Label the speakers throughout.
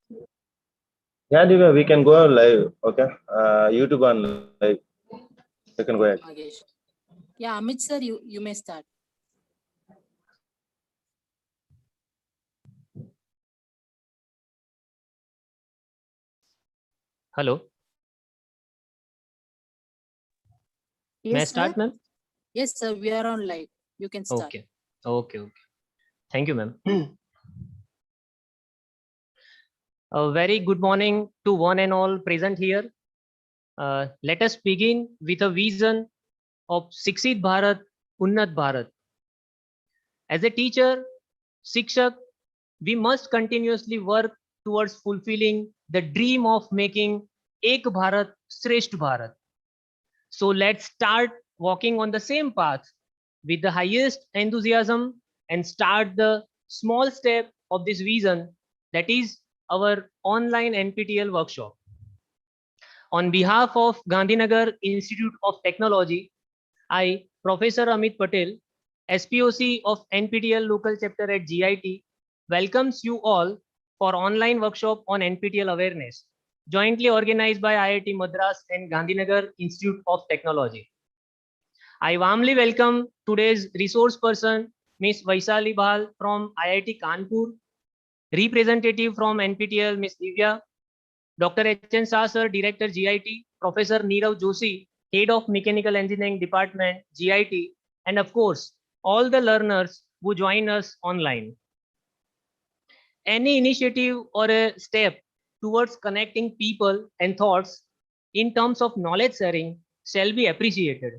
Speaker 1: Yeah, Divya, we can go live. Okay. YouTube on live. You can go ahead.
Speaker 2: Okay. Yeah, Amit sir, you may start.
Speaker 3: Hello. May I start, ma'am?
Speaker 2: Yes, sir, we are on live. You can start.
Speaker 3: Okay. Okay. Thank you, ma'am. A very good morning to one and all present here. Let us begin with a vision of Sikshit Bharat, Unnat Bharat. As a teacher, Shikshak, we must continuously work towards fulfilling the dream of making Ek Bharat, Shresht Bharat. So let's start walking on the same path with the highest enthusiasm and start the small step of this vision, that is our online NPTEL workshop. On behalf of Gandhinagar Institute of Technology, I, Professor Amit Patel, SPOC of NPTEL local chapter at GIT, welcomes you all for online workshop on NPTEL Awareness, jointly organized by IIT Madras and Gandhinagar Institute of Technology. I warmly welcome today's resource person, Ms. Vaisali Bhal from IIT Kanpur, representative from NPTEL, Ms. Divya, Dr. H.N. Shah, sir, Director GIT, Professor Nirav Joshi, Head of Mechanical Engineering Department, GIT, and of course, all the learners who join us online. Any initiative or a step towards connecting people and thoughts in terms of knowledge sharing shall be appreciated.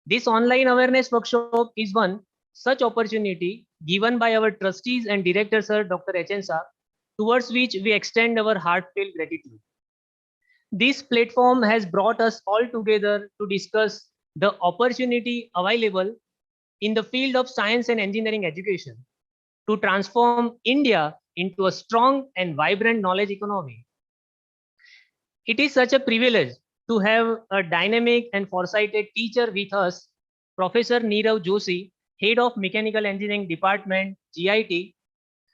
Speaker 3: This online awareness workshop is one such opportunity given by our trustees and director, sir, Dr. H.N. Shah, towards which we extend our heartfelt gratitude. This platform has brought us all together to discuss the opportunity available in the field of science and engineering education to transform India into a strong and vibrant knowledge economy. It is such a privilege to have a dynamic and foresighted teacher with us, Professor Nirav Joshi, Head of Mechanical Engineering Department, GIT.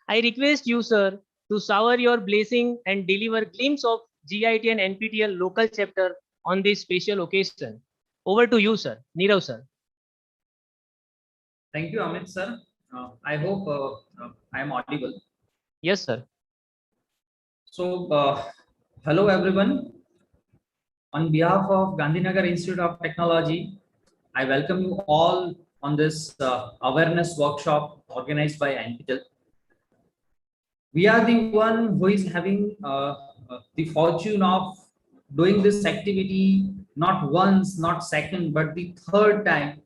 Speaker 3: I request you, sir, to shower your blessing and deliver glimpse of GIT and NPTEL local chapter on this special occasion. Over to you, sir. Nirav, sir.
Speaker 4: Thank you, Amit, sir. I hope I am audible.
Speaker 3: Yes, sir.
Speaker 4: So, hello, everyone. On behalf of Gandhinagar Institute of Technology, I welcome you all on this awareness workshop organized by NPTEL. We are the one who is having the fortune of doing this activity not once, not second, but the third time.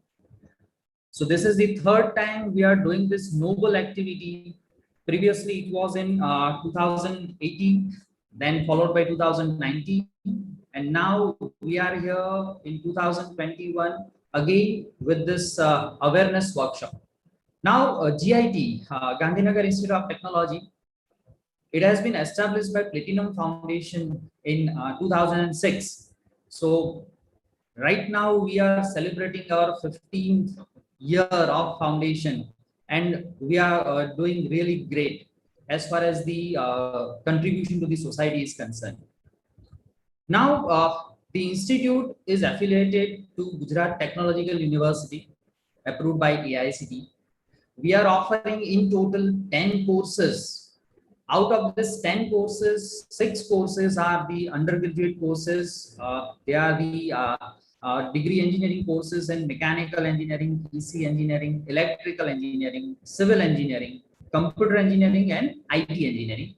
Speaker 4: So this is the third time we are doing this noble activity. Previously, it was in 2018, then followed by 2019, and now we are here in 2021 again with this awareness workshop. Now, GIT, Gandhinagar Institute of Technology, it has been established by Platinum Foundation in 2006. So right now we are celebrating our 15th year of foundation, and we are doing really great as far as the contribution to the society is concerned. Now, the institute is affiliated to Gujarat Technological University, approved by AICTE. We are offering in total 10 courses. Out of this 10 courses, 6 courses are the undergraduate courses. They are the degree engineering courses in mechanical engineering, EC engineering, electrical engineering, civil engineering, computer engineering, and IT engineering.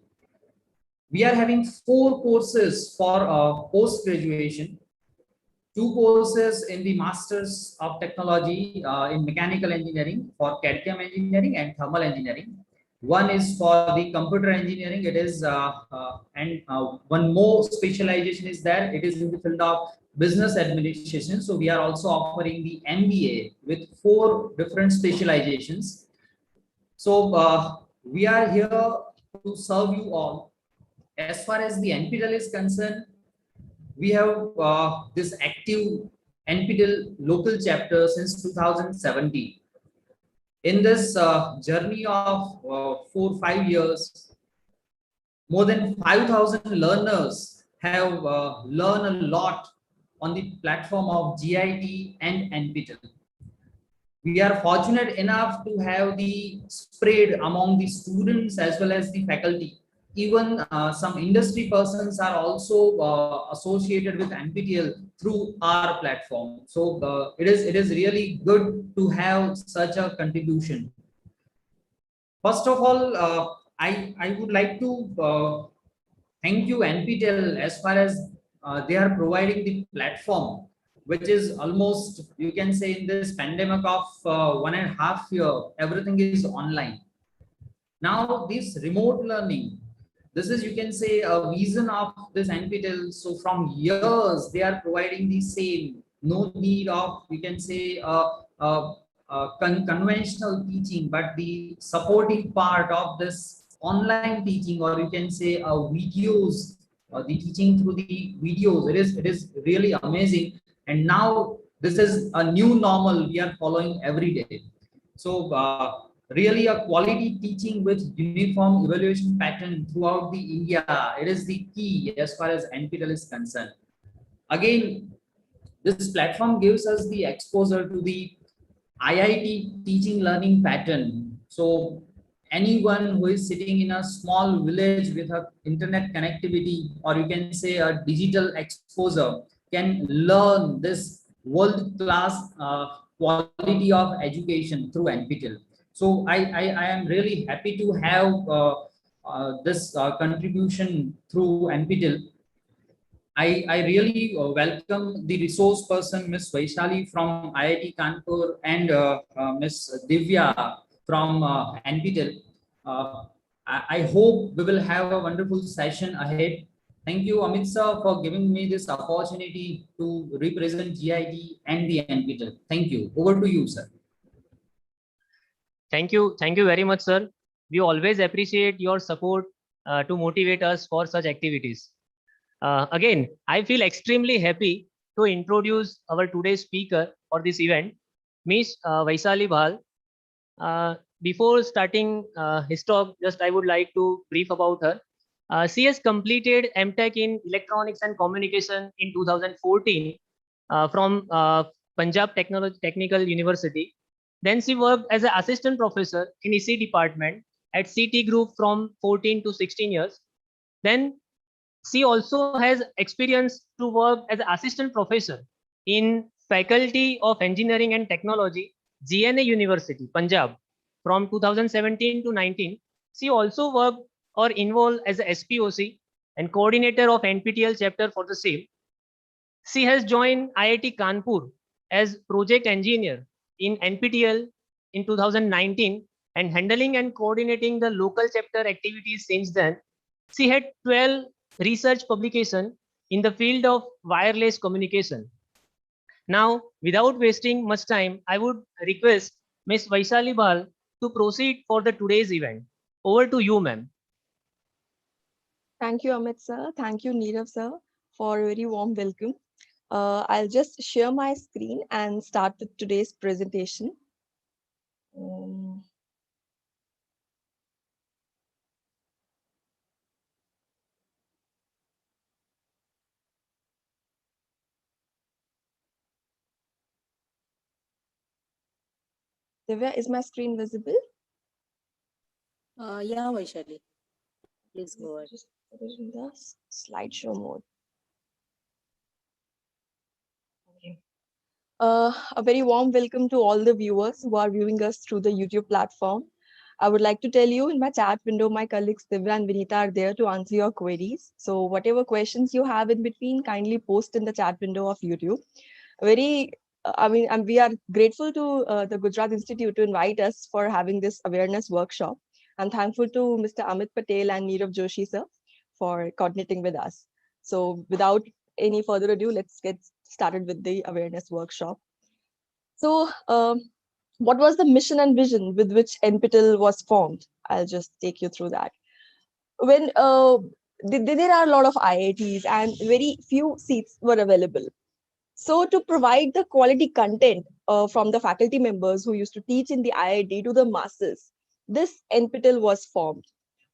Speaker 4: We are having 4 courses for post-graduation, 2 courses in the Masters of Technology in Mechanical Engineering for CAD/CAM Engineering and Thermal Engineering. One is for the Computer Engineering. It is one more specialization is there. It is in the field of Business Administration. So we are also offering the MBA with 4 different specializations. So we are here to serve you all. As far as the NPTEL is concerned, we have this active NPTEL local chapter since 2017. In this journey of 4-5 years, More than 5,000 learners have learned a lot on the platform of GIT and NPTEL. We are fortunate enough to have the spread among the students as well as the faculty. Even some industry persons are also associated with NPTEL through our platform. So it is really good to have such a contribution. First of all, I would like to thank you NPTEL as far as they are providing the platform, which is almost, you can say, in this pandemic of 1.5 years, everything is online. Now this remote learning, this is, you can say, a vision of this NPTEL. So from years they are providing the same, no need of, you can say, conventional teaching, but the supporting part of this online teaching, or you can say videos, the teaching through the videos. It is really amazing. And now this is a new normal we are following every day. So really a quality teaching with uniform evaluation pattern throughout the India, it is the key as far as NPTEL is concerned. Again, this platform gives us the exposure to the IIT teaching learning pattern. So anyone who is sitting in a small village with a internet connectivity, or you can say a digital exposure, can learn this world-class quality of education through NPTEL. So I am really happy to have this contribution through NPTEL. I really welcome the resource person, Ms. Vaishali from IIT Kanpur, and Ms. Divya from NPTEL. I hope we will have a wonderful session ahead. Thank you, Amit sir, for giving me this opportunity to represent GIT and the NPTEL. Thank you. Over to you, sir.
Speaker 3: Thank you very much, sir. We always appreciate your support to motivate us for such activities. Again, I feel extremely happy to introduce our today's speaker for this event, Ms. Vaishali Bhal. Before starting his talk, just I would like to brief about her. She has completed MTech in Electronics and Communication in 2014 from Punjab Technical University. Then she worked as an assistant professor in EC department at CT Group from 14 to 16 years. Then she also has experience to work as an assistant professor in Faculty of Engineering and Technology, GNA University, Punjab, from 2017 to 19. She also worked or involved as a SPOC and coordinator of NPTEL chapter for the same. She has joined IIT Kanpur as project engineer in NPTEL in 2019 and handling and coordinating the local chapter activities since then. She had 12 research publication in the field of wireless communication. Now, without wasting much time, I would request Ms. Vaishali Bhal to proceed for the today's event. Over to you, ma'am.
Speaker 5: Thank you, Amit sir. Thank you, Nirav sir, for a very warm welcome. I'll just share my screen and start with today's presentation. Divya, is my screen visible?
Speaker 2: Yeah, Vaishali. Please go ahead.
Speaker 5: Just put it in the slideshow mode. Okay. A very warm welcome to all the viewers who are viewing us through the YouTube platform. I would like to tell you in my chat window, my colleagues Divya and Vinita are there to answer your queries. So whatever questions you have in between, kindly post in the chat window of YouTube. We are grateful to the Gujarat Institute to invite us for having this awareness workshop. I'm thankful to Mr. Amit Patel and Nirav Joshi sir for coordinating with us. So without any further ado, let's get started with the awareness workshop. So what was the mission and vision with which NPTEL was formed? I'll just take you through that. When there are a lot of IITs and very few seats were available. So to provide the quality content from the faculty members who used to teach in the IIT to the masses, this NPTEL was formed.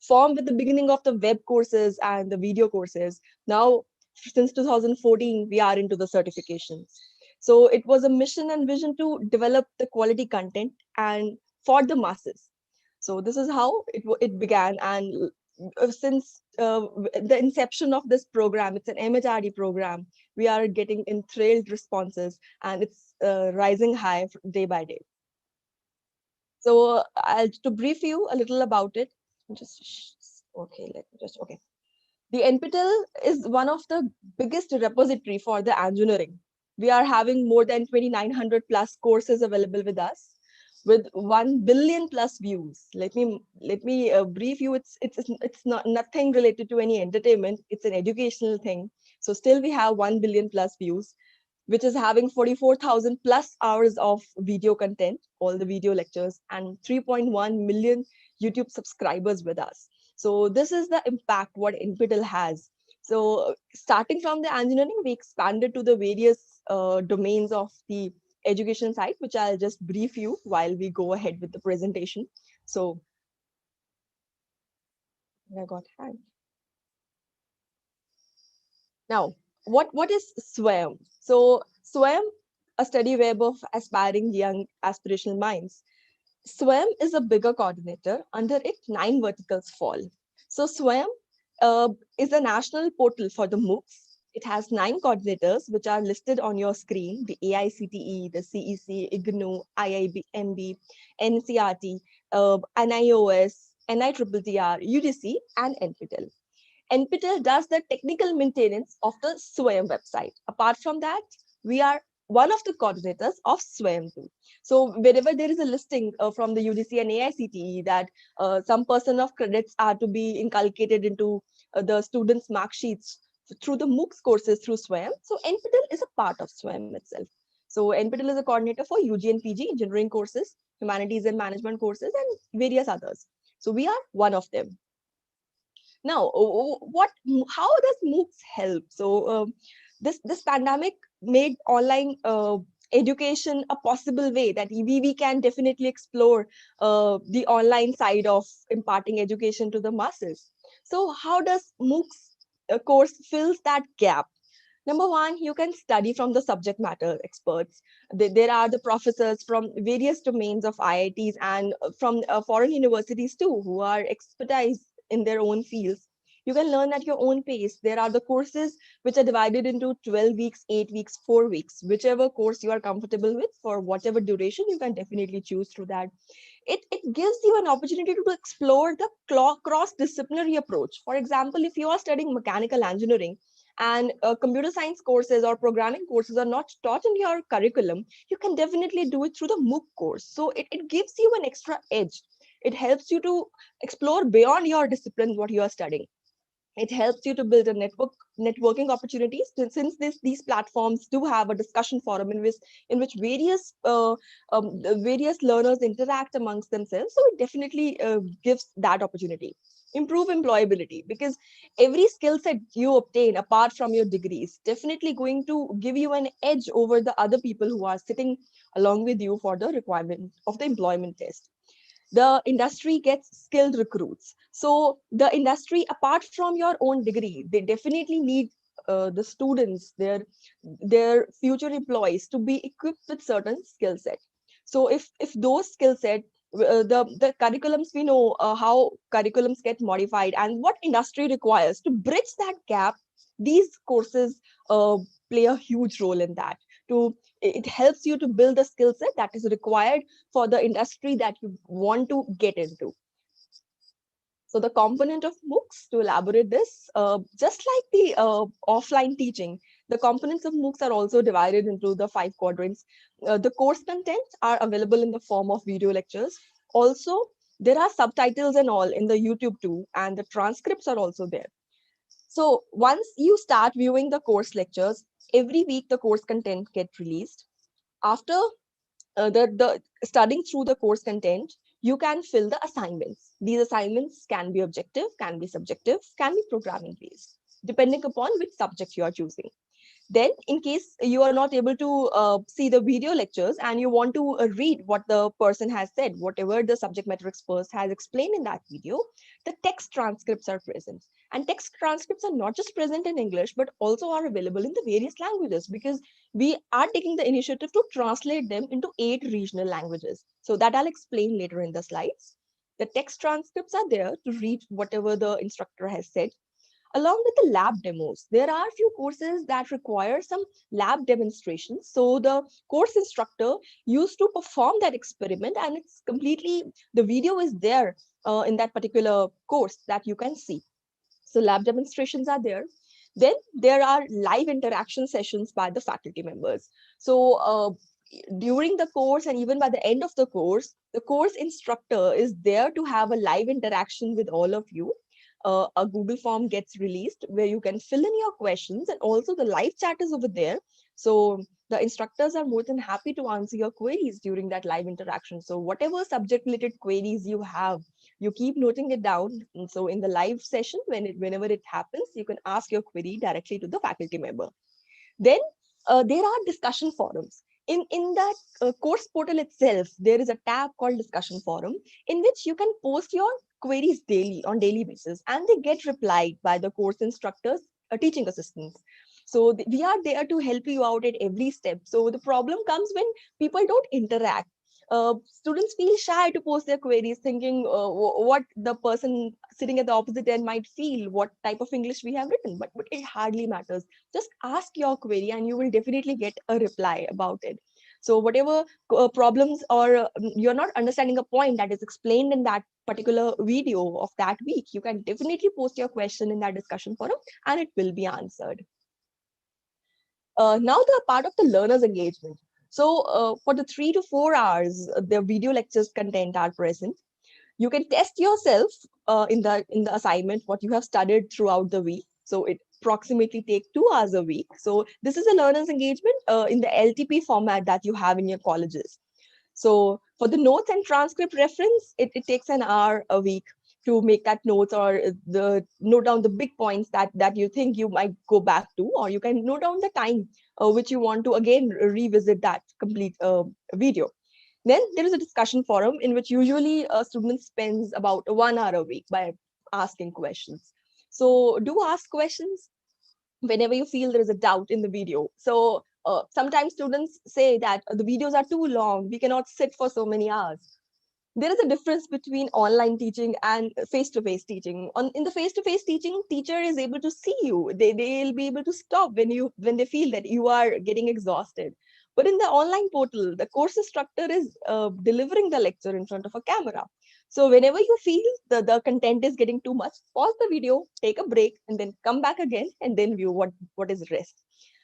Speaker 5: formed with the beginning of the web courses and the video courses. Now, since 2014, we are into the certifications. So it was a mission and vision to develop the quality content and for the masses. So this is how it began. And since the inception of this program, it's an MHRD program, we are getting enthralled responses, and it's rising high day by day. So to brief you a little about it, okay. The NPTEL is one of the biggest repository for the engineering. We are having more than 2,900 plus courses available with us, with 1 billion plus views. Let me brief you. It's not nothing related to any entertainment. It's an educational thing. So still we have 1 billion plus views, which is having 44,000 plus hours of video content, all the video lectures, and 3.1 million YouTube subscribers with us. So this is the impact what NPTEL has. So starting from the engineering, we expanded to the various domains of the education side, which I'll just brief you while we go ahead with the presentation. So I got hand. Now, what is SWAYAM? So SWAYAM, a study web of aspiring young aspirational minds. SWAYAM is a bigger coordinator. Under it, 9 verticals fall. So SWAYAM is a national portal for the MOOCs. It has 9 coordinators, which are listed on your screen: the AICTE, the CEC, IGNOU, IIMB, NCRT, NIOS, NITTTR, UGC, and NPTEL. NPTEL does the technical maintenance of the SWAYAM website. Apart from that, we are one of the coordinators of SWAYAM too. So wherever there is a listing from the UGC and AICTE that some percent of credits are to be inculcated into the students' mark sheets through the MOOCs courses through SWAYAM. So NPTEL is a part of SWAYAM itself. So NPTEL is a coordinator for UG and PG engineering courses, humanities and management courses, and various others. So we are one of them. Now, how does MOOCs help? So this pandemic made online education a possible way that we can definitely explore the online side of imparting education to the masses. So how does MOOCs course fills that gap? Number one, you can study from the subject matter experts. There are the professors from various domains of IITs and from foreign universities too, who are expertise in their own fields. You can learn at your own pace. There are the courses which are divided into 12 weeks, 8 weeks, 4 weeks, whichever course you are comfortable with for whatever duration, you can definitely choose through that. It gives you an opportunity to explore the cross-disciplinary approach. For example, if you are studying mechanical engineering and computer science courses or programming courses are not taught in your curriculum, you can definitely do it through the MOOC course. So it gives you an extra edge. It helps you to explore beyond your discipline what you are studying. It helps you to build a networking opportunities, since these platforms do have a discussion forum in which various learners interact amongst themselves. So it definitely gives that opportunity. Improve employability, because every skill set you obtain apart from your degrees definitely going to give you an edge over the other people who are sitting along with you for the requirement of the employment test. The industry gets skilled recruits. So the industry, apart from your own degree, they definitely need the students, their future employees, to be equipped with certain skill set. So if those skill set, the curriculums, we know how curriculums get modified and what industry requires to bridge that gap, these courses play a huge role in that. It helps you to build the skill set that is required for the industry that you want to get into. So the component of MOOCs, to elaborate this, just like the offline teaching, the components of MOOCs are also divided into the 5 quadrants. The course content are available in the form of video lectures. Also, there are subtitles and all in the YouTube too, and the transcripts are also there. So once you start viewing the course lectures, every week the course content gets released. After the studying through the course content, you can fill the assignments. These assignments can be objective, can be subjective, can be programming based, depending upon which subject you are choosing. Then, in case you are not able to see the video lectures and you want to read what the person has said, whatever the subject matter expert has explained in that video, the text transcripts are present. And text transcripts are not just present in English, but also are available in the various languages, because we are taking the initiative to translate them into 8 regional languages. So that I'll explain later in the slides. The text transcripts are there to read whatever the instructor has said. Along with the lab demos, there are few courses that require some lab demonstrations. So the course instructor used to perform that experiment, and it's completely, the video is there in that particular course that you can see. So lab demonstrations are there. Then there are live interaction sessions by the faculty members. So during the course and even by the end of the course instructor is there to have a live interaction with all of you. A Google form gets released where you can fill in your questions, and also the live chat is over there. So the instructors are more than happy to answer your queries during that live interaction. So whatever subject related queries you have, you keep noting it down. And so in the live session, whenever it happens, you can ask your query directly to the faculty member. Then there are discussion forums. In that course portal itself, there is a tab called discussion forum, in which you can post your queries on daily basis, and they get replied by the course instructors, teaching assistants. So we are there to help you out at every step. So the problem comes when people don't interact. Students feel shy to post their queries, thinking what the person sitting at the opposite end might feel, what type of English we have written, but it hardly matters. Just ask your query and you will definitely get a reply about it. So whatever problems, or you're not understanding a point that is explained in that particular video of that week, you can definitely post your question in that discussion forum and it will be answered. Now the part of the learner's engagement. So for the 3 to 4 hours, the video lectures content are present. You can test yourself in the assignment what you have studied throughout the week. So it approximately take 2 hours a week. So this is a learner's engagement in the LTP format that you have in your colleges. So for the notes and transcript reference, it takes an hour a week to make that notes, or note down the big points that you think you might go back to, or you can note down the time which you want to again revisit that complete video. Then there is a discussion forum in which usually a student spends about 1 hour a week by asking questions. So do ask questions whenever you feel there is a doubt in the video. So sometimes students say that the videos are too long, we cannot sit for so many hours. There is a difference between online teaching and face-to-face teaching. In the face-to-face teaching, teacher is able to see you. They'll be able to stop when they feel that you are getting exhausted. But in the online portal, the course instructor is delivering the lecture in front of a camera. So whenever you feel the content is getting too much, pause the video, take a break, and then come back again and then view what is rest.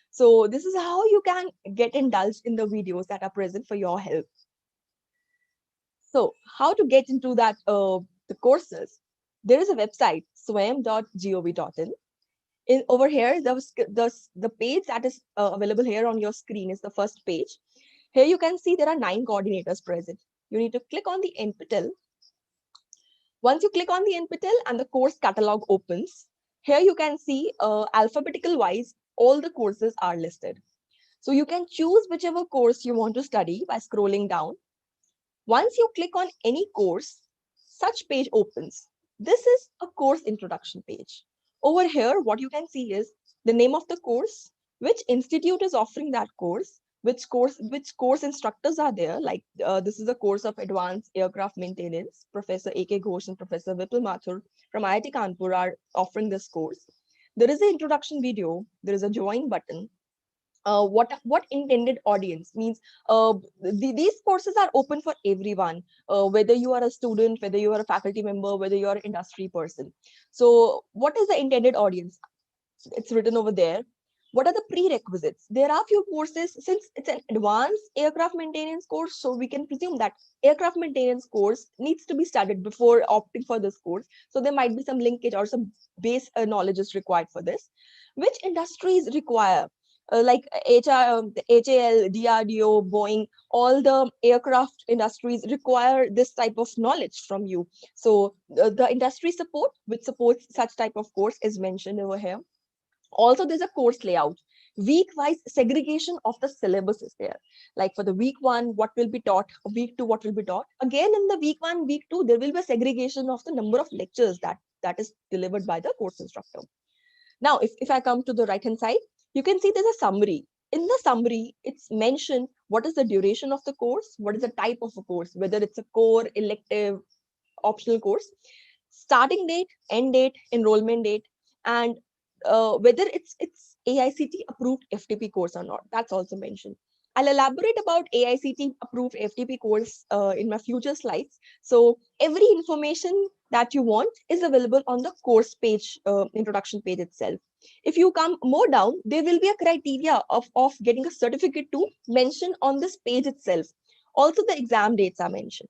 Speaker 5: So this is how you can get indulged in the videos that are present for your help. So how to get into that the courses? There is a website, swayam.gov.in. Over here, the page that is available here on your screen is the first page. Here you can see there are 9 coordinators present. You need to click on the NPTEL. Once you click on the NPTEL and the course catalog opens, here you can see alphabetical wise, all the courses are listed. So you can choose whichever course you want to study by scrolling down. Once you click on any course, such page opens. This is a course introduction page. Over here, what you can see is the name of the course, which institute is offering that course, which course instructors are there. Like this is a course of advanced aircraft maintenance. Professor A.K. Ghosh and Professor Vipul Mathur from IIT Kanpur are offering this course. There is an introduction video. There is a join button. What intended audience means, these courses are open for everyone, whether you are a student, whether you are a faculty member, whether you are an industry person. So what is the intended audience? It's written over there. What are the prerequisites? There are few courses, since it's an advanced aircraft maintenance course, so we can presume that aircraft maintenance course needs to be studied before opting for this course. So there might be some linkage or some base knowledge is required for this. Which industries require? Like HAL, DRDO, Boeing, all the aircraft industries require this type of knowledge from you. So the industry support, which supports such type of course, is mentioned over here. Also, there's a course layout. Week-wise segregation of the syllabus is there. Like for the week 1, what will be taught, week 2, what will be taught. Again, in the week 1, week 2, there will be a segregation of the number of lectures that is delivered by the course instructor. Now, if I come to the right-hand side, you can see there's a summary. In the summary, it's mentioned what is the duration of the course, what is the type of a course, whether it's a core, elective, optional course, starting date, end date, enrollment date, and whether it's AICTE approved FDP course or not. That's also mentioned. I'll elaborate about AICTE approved FDP course in my future slides. So every information that you want is available on the course page, introduction page itself. If you come more down, there will be a criteria of getting a certificate to mention on this page itself. Also, the exam dates are mentioned.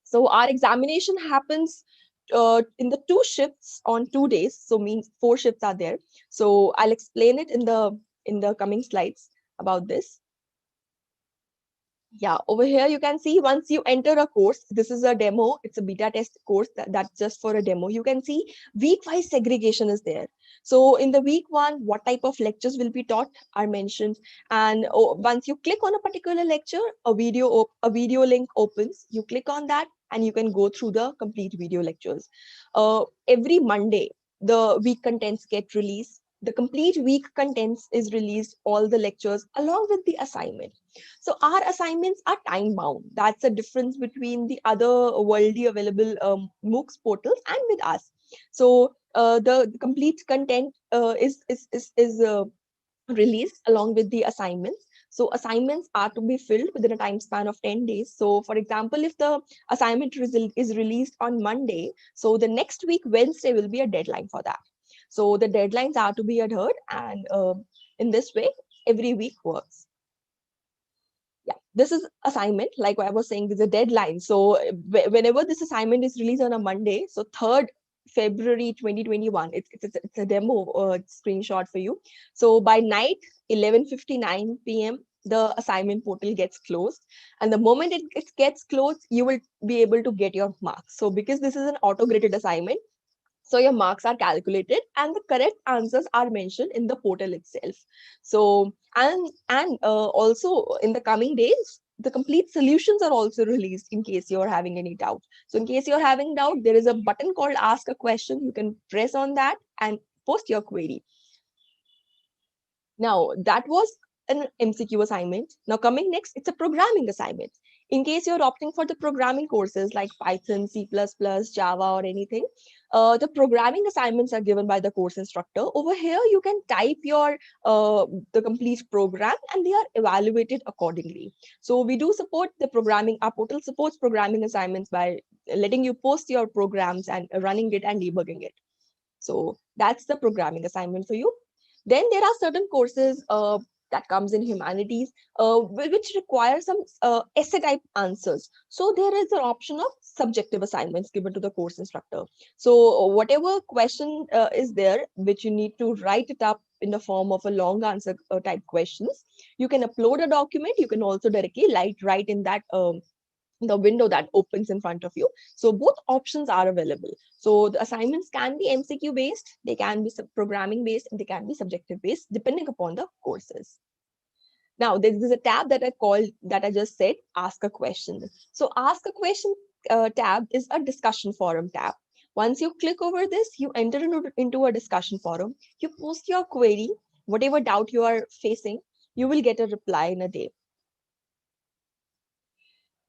Speaker 5: So our examination happens in the 2 shifts on 2 days. So means 4 shifts are there. So I'll explain it in the coming slides about this. Yeah, over here you can see once you enter a course, this is a demo, it's a beta test course that's just for a demo. You can see week-wise segregation is there. So in the week 1, what type of lectures will be taught are mentioned. And once you click on a particular lecture, a video link opens, you click on that and you can go through the complete video lectures. Every Monday, the week contents get released. The complete week contents is released, all the lectures along with the assignment. So our assignments are time bound. That's the difference between the other worldly available MOOCs portals and with us. So the complete content is released along with the assignments. So assignments are to be filled within a time span of 10 days. So for example, if the assignment is released on Monday, so the next week, Wednesday will be a deadline for that. So the deadlines are to be adhered, and in this way, every week works. Yeah, this is assignment, like I was saying, there's a deadline. So whenever this assignment is released on a Monday, so 3rd February 2021, it's a demo screenshot for you. So by night, 11:59 p.m., the assignment portal gets closed. And the moment it gets closed, you will be able to get your marks. So because this is an auto-graded assignment, so your marks are calculated and the correct answers are mentioned in the portal itself. So, and also in the coming days, the complete solutions are also released in case you're having any doubt. So in case you're having doubt, there is a button called Ask a Question. You can press on that and post your query. Now, that was an MCQ assignment. Now coming next, it's a programming assignment. In case you're opting for the programming courses like Python, C++, Java, or anything, the programming assignments are given by the course instructor. Over here, you can type your the complete program and they are evaluated accordingly. So we do support the programming. Our portal supports programming assignments by letting you post your programs and running it and debugging it. So that's the programming assignment for you. Then there are certain courses that comes in humanities, which require some essay type answers. So there is an option of subjective assignments given to the course instructor. So whatever question is there, which you need to write it up in the form of a long answer type questions, you can upload a document. You can also directly write in that the window that opens in front of you. So both options are available. So the assignments can be MCQ based, they can be programming based, and they can be subjective based depending upon the courses. Now there's a tab that I just said, Ask a Question. So Ask a Question tab is a discussion forum tab. Once you click over this, you enter into a discussion forum. You post your query, whatever doubt you are facing, you will get a reply in a day.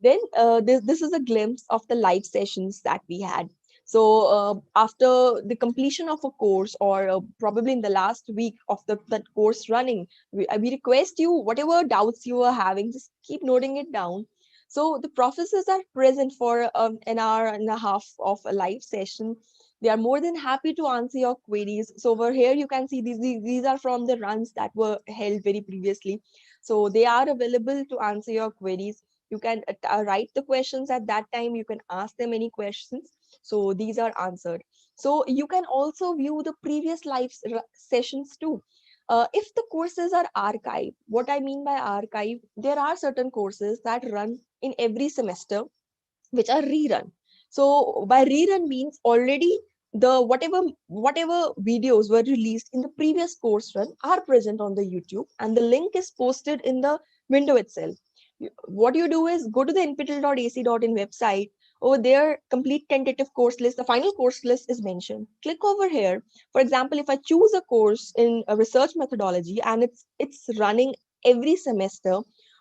Speaker 5: Then this is a glimpse of the live sessions that we had. So after the completion of a course, or probably in the last week of that course running, we request you, whatever doubts you are having, just keep noting it down. So the professors are present for an hour and a half of a live session. They are more than happy to answer your queries. So over here, you can see these are from the runs that were held very previously. So they are available to answer your queries. You can write the questions at that time. You can ask them any questions. So these are answered. So you can also view the previous live sessions too. If the courses are archived, what I mean by archive, there are certain courses that run in every semester, which are rerun. So by rerun means already the whatever videos were released in the previous course run are present on the YouTube, and the link is posted in the window itself. What you do is go to the nptel.ac.in website. Over there, complete tentative course list, the final course list is mentioned. Click over here. For example, if I choose a course in a research methodology and it's running every semester,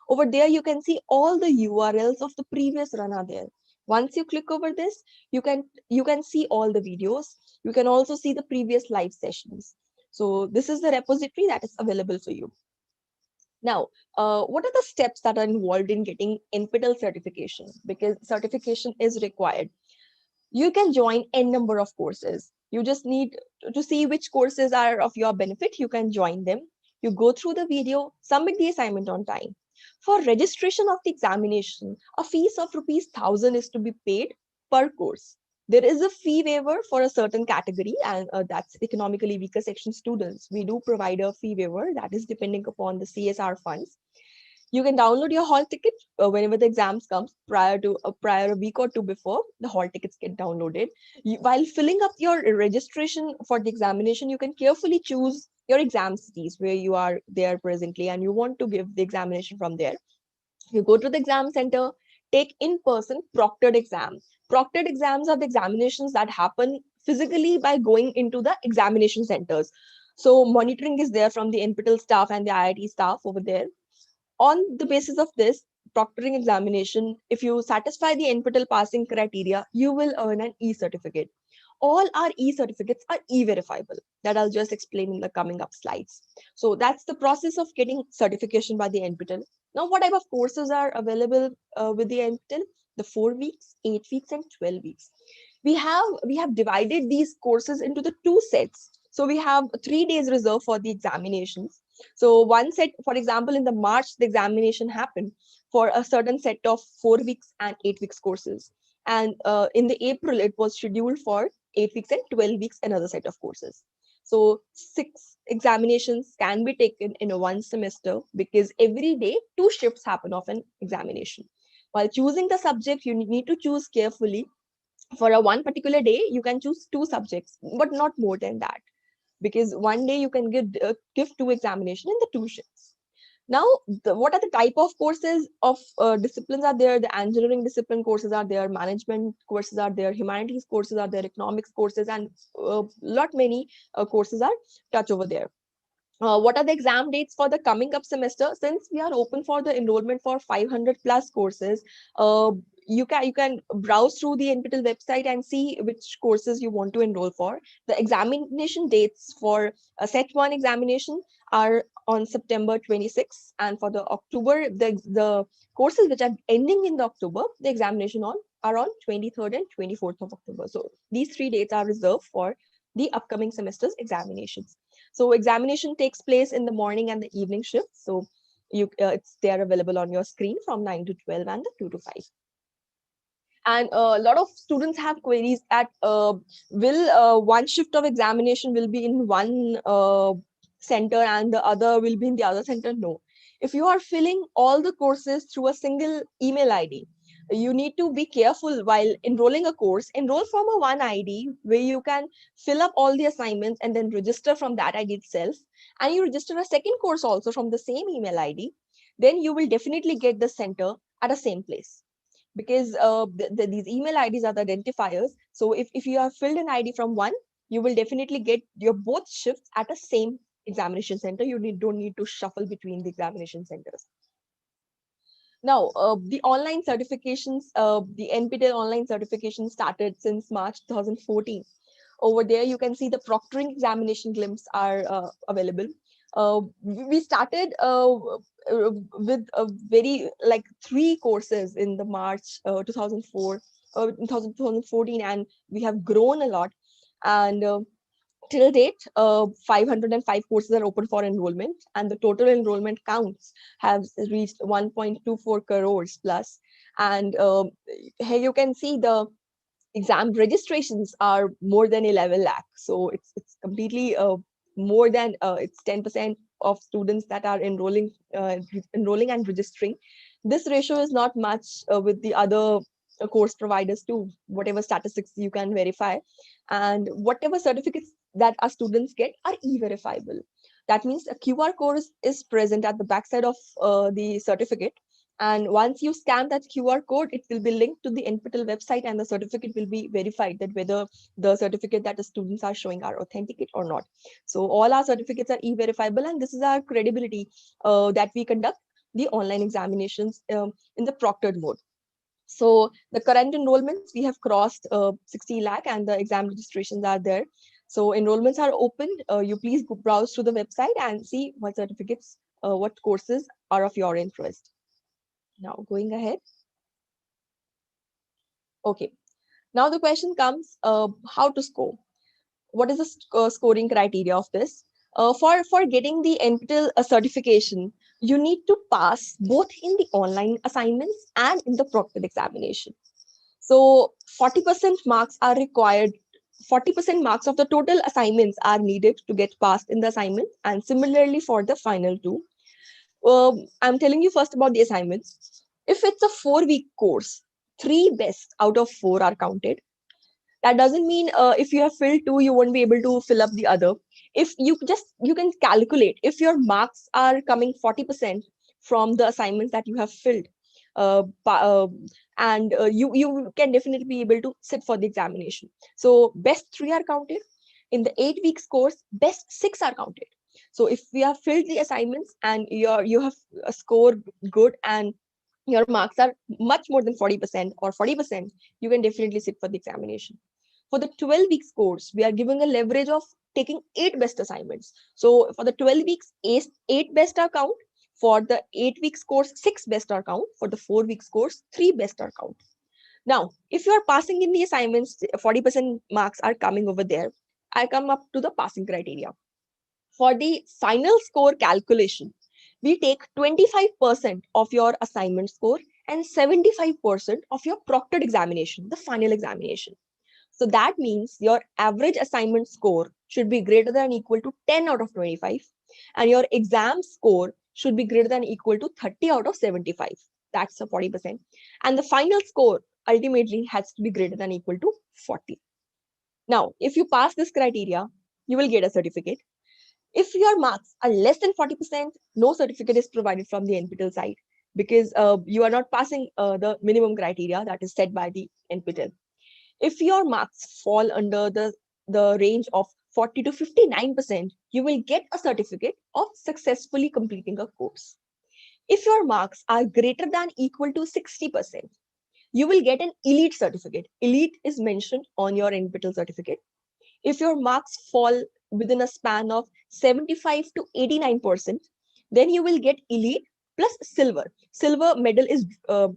Speaker 5: over there you can see all the URLs of the previous run are there. Once you click over this, you can see all the videos. You can also see the previous live sessions. So this is the repository that is available for you. Now, what are the steps that are involved in getting NPTEL certification? Because certification is required. You can join n number of courses. You just need to see which courses are of your benefit. You can join them. You go through the video, submit the assignment on time. For registration of the examination, a fees of ₹1,000 is to be paid per course. There is a fee waiver for a certain category, and that's economically weaker section students. We do provide a fee waiver that is depending upon the CSR funds. You can download your hall ticket whenever the exams comes. Prior a week or two before, the hall tickets get downloaded. While filling up your registration for the examination, you can carefully choose your exam cities where you are there presently and you want to give the examination from there. You go to the exam center, take in-person proctored exams. Proctored exams are the examinations that happen physically by going into the examination centers. So monitoring is there from the NPTEL staff and the IIT staff over there. On the basis of this proctoring examination, if you satisfy the NPTEL passing criteria, you will earn an e-certificate. All our e-certificates are e-verifiable. That I'll just explain in the coming up slides. So that's the process of getting certification by the NPTEL. Now, what type of courses are available with the NPTEL? The 4 weeks, 8 weeks, and 12 weeks. We have divided these courses into the 2 sets. So we have 3 days reserved for the examinations. So one set, for example, in the March, the examination happened for a certain set of 4 weeks and 8 weeks courses. And in the April, it was scheduled for 8 weeks and 12 weeks, another set of courses. So 6 examinations can be taken in a 1 semester because every day 2 shifts happen of an examination. While choosing the subject, you need to choose carefully. For a one particular day, you can choose 2 subjects, but not more than that, because one day you can give 2 examination in the 2 shifts. Now, what are the type of courses of disciplines are there? The engineering discipline courses are there, management courses are there, humanities courses are there, economics courses, and lot many courses are touched over there. What are the exam dates for the coming up semester? Since we are open for the enrollment for 500 plus courses, you can browse through the NPTEL website and see which courses you want to enroll for. The examination dates for set 1 examination are on September 26th, and for the October, the courses which are ending in the October, the examination are on 23rd and 24th of October. So these 3 dates are reserved for the upcoming semester's examinations. So examination takes place in the morning and the evening shift. So it's there available on your screen from 9 to 12 and the 2 to 5. And a lot of students have queries at will one shift of examination will be in one center and the other will be in the other center? No. If you are filling all the courses through a single email ID, you need to be careful while enrolling a course. Enroll from a one ID where you can fill up all the assignments and then register from that ID itself. And you register a second course also from the same email ID. Then you will definitely get the center at the same place, because these email IDs are the identifiers. So if you have filled an ID from one, you will definitely get your both shifts at the same examination center. You don't need to shuffle between the examination centers. Now, the online certifications, the NPTEL online certification started since March 2014. Over there, you can see the proctoring examination glimpse are available. We started with a very 3 courses in the March 2014, and we have grown a lot. And till date, 505 courses are open for enrollment, and the total enrollment counts have reached 1.24 crores plus. And here you can see the exam registrations are more than 11 lakh. So it's completely more than it's 10% of students that are enrolling and registering. This ratio is not much with the other course providers too, whatever statistics you can verify, and whatever certificates that our students get are e-verifiable. That means a QR code is present at the backside of the certificate. And once you scan that QR code, it will be linked to the NPTEL website, and the certificate will be verified that whether the certificate that the students are showing are authenticate or not. So all our certificates are e-verifiable, and this is our credibility that we conduct the online examinations in the proctored mode. So the current enrollments, we have crossed 60 lakh, and the exam registrations are there. So enrollments are opened. You please go browse to the website and see what certificates, what courses are of your interest. Now going ahead. Okay. Now the question comes, how to score? What is the scoring criteria of this? For getting the NPTEL certification, you need to pass both in the online assignments and in the proctored examination. So 40% marks are required. 40% marks of the total assignments are needed to get passed in the assignment, and similarly for the final two. I'm telling you first about the assignments. If it's a 4-week course, 3 best out of 4 are counted. That doesn't mean if you have filled 2, you won't be able to fill up the other. If you can calculate, if your marks are coming 40% from the assignments that you have filled, you can definitely be able to sit for the examination. So best 3 are counted. In the 8 weeks course, best 6 are counted. So if we have filled the assignments and you have a score good and your marks are much more than 40% or 40%, you can definitely sit for the examination. For the 12 weeks course, we are giving a leverage of taking 8 best assignments. So for the 12 weeks, 8 best are count. For the 8 weeks course, 6 best are count. For the 4 weeks course, 3 best are count. Now, if you are passing in the assignments, 40% marks are coming over there. I come up to the passing criteria. For the final score calculation, we take 25% of your assignment score and 75% of your proctored examination, the final examination. So that means your average assignment score should be greater than or equal to 10 out of 25, and your exam score should be greater than or equal to 30 out of 75. That's a 40%. And the final score ultimately has to be greater than or equal to 40. Now, if you pass this criteria, you will get a certificate. If your marks are less than 40%, no certificate is provided from the NPTEL side, because you are not passing the minimum criteria that is set by the NPTEL. If your marks fall under the range of 40 to 59%, you will get a certificate of successfully completing a course. If your marks are greater than or equal to 60%, you will get an elite certificate. Elite is mentioned on your NPTEL certificate. If your marks fall within a span of 75 to 89%, then you will get elite plus silver. Silver medal is a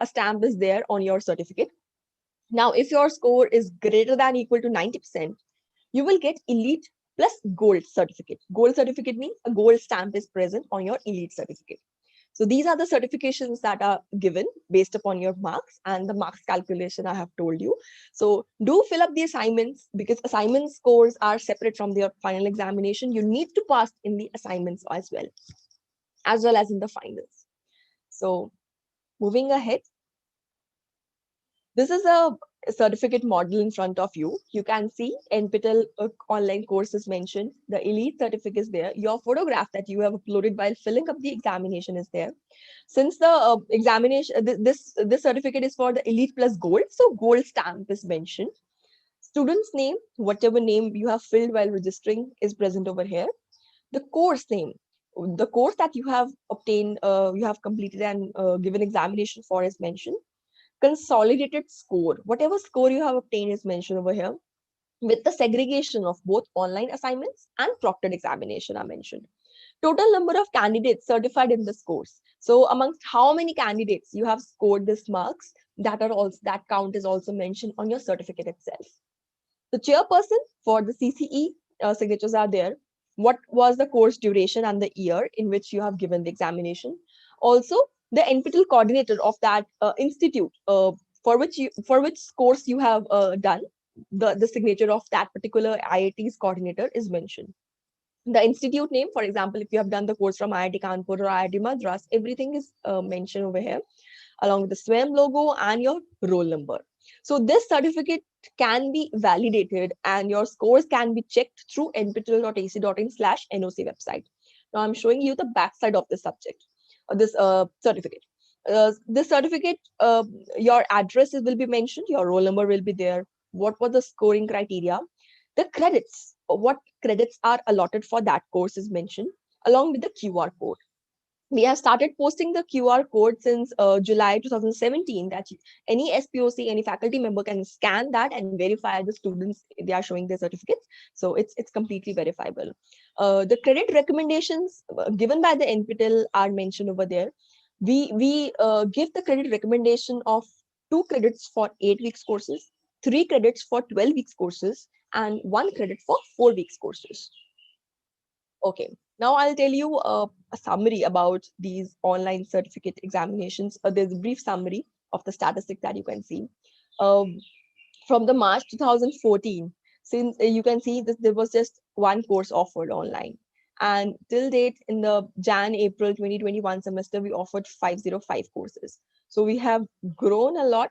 Speaker 5: stamp is there on your certificate. Now, if your score is greater than or equal to 90%, you will get elite plus gold certificate. Gold certificate means a gold stamp is present on your elite certificate. So these are the certifications that are given based upon your marks, and the marks calculation I have told you. So do fill up the assignments, because assignment scores are separate from their final examination. You need to pass in the assignments as well as in the finals. So moving ahead, this is a certificate model in front of you. You can see NPTEL online course is mentioned. The elite certificate is there. Your photograph that you have uploaded while filling up the examination is there. Since the examination, this certificate is for the elite plus gold, so gold stamp is mentioned. Student's name, whatever name you have filled while registering, is present over here. The course name, the course that you have obtained, you have completed and given examination for is mentioned. Consolidated score, whatever score you have obtained is mentioned over here, with the segregation of both online assignments and proctored examination are mentioned. Total number of candidates certified in this course. So amongst how many candidates you have scored this marks, that count is also mentioned on your certificate itself. The chairperson for the CCE signatures are there. What was the course duration and the year in which you have given the examination? Also, the NPTEL coordinator of that institute for which course you have done, the signature of that particular IIT's coordinator is mentioned. The institute name, for example, if you have done the course from IIT Kanpur or IIT Madras, everything is mentioned over here. along with the SWAYAM logo and your roll number. So this certificate can be validated and your scores can be checked through nptel.ac.in/NOC website. Now I'm showing you the backside of this subject, this certificate. This certificate, your addresses will be mentioned, your roll number will be there, what were the scoring criteria, the credits, what credits are allotted for that course is mentioned, along with the QR code. We have started posting the QR code since July 2017, that any SPOC, any faculty member can scan that and verify the students, they are showing their certificates. So it's completely verifiable. The credit recommendations given by the NPTEL are mentioned over there. We give the credit recommendation of 2 credits for 8 weeks courses, 3 credits for 12 weeks courses, and 1 credit for 4 weeks courses. Okay, now I'll tell you a summary about these online certificate examinations. There's a brief summary of the statistics that you can see. From the March 2014, since you can see that there was just 1 course offered online. And till date, in the Jan-April 2021 semester, we offered 505 courses. So we have grown a lot,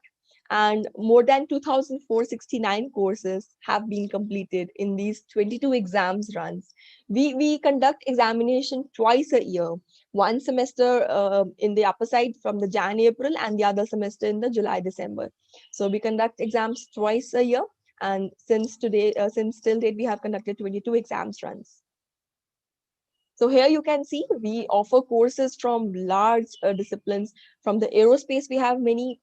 Speaker 5: and more than 2,469 courses have been completed in these 22 exams runs. We conduct examination twice a year, one semester in the upper side from the Jan-April and the other semester in the July-December. So we conduct exams twice a year, and since till date, we have conducted 22 exams runs. So here you can see we offer courses from large disciplines. From the aerospace, we have many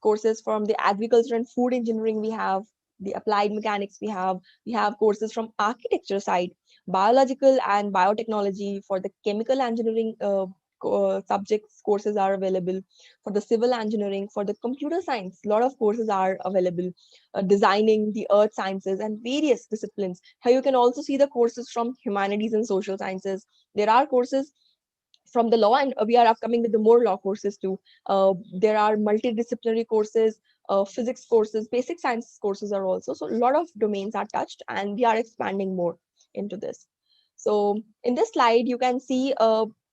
Speaker 5: courses. From the agriculture and food engineering, we have the applied mechanics. We have courses from architecture side, biological and biotechnology. For the chemical engineering subjects, courses are available. For the civil engineering, for the computer science, a lot of courses are available. Designing, the earth sciences, and various disciplines. Here you can also see the courses from humanities and social sciences. There are courses from the law, and we are upcoming with the more law courses too. There are multidisciplinary courses, physics courses, basic science courses are also. So a lot of domains are touched, and we are expanding more into this. So in this slide, you can see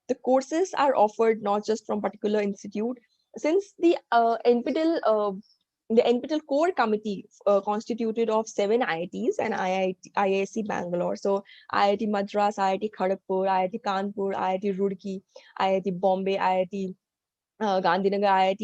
Speaker 5: the courses are offered not just from particular institute. Since the NPTEL core committee constituted of 7 IITs and IIC Bangalore. So IIT Madras, IIT Kharagpur, IIT Kanpur, IIT Roorkee, IIT Bombay, IIT Gandhinagar,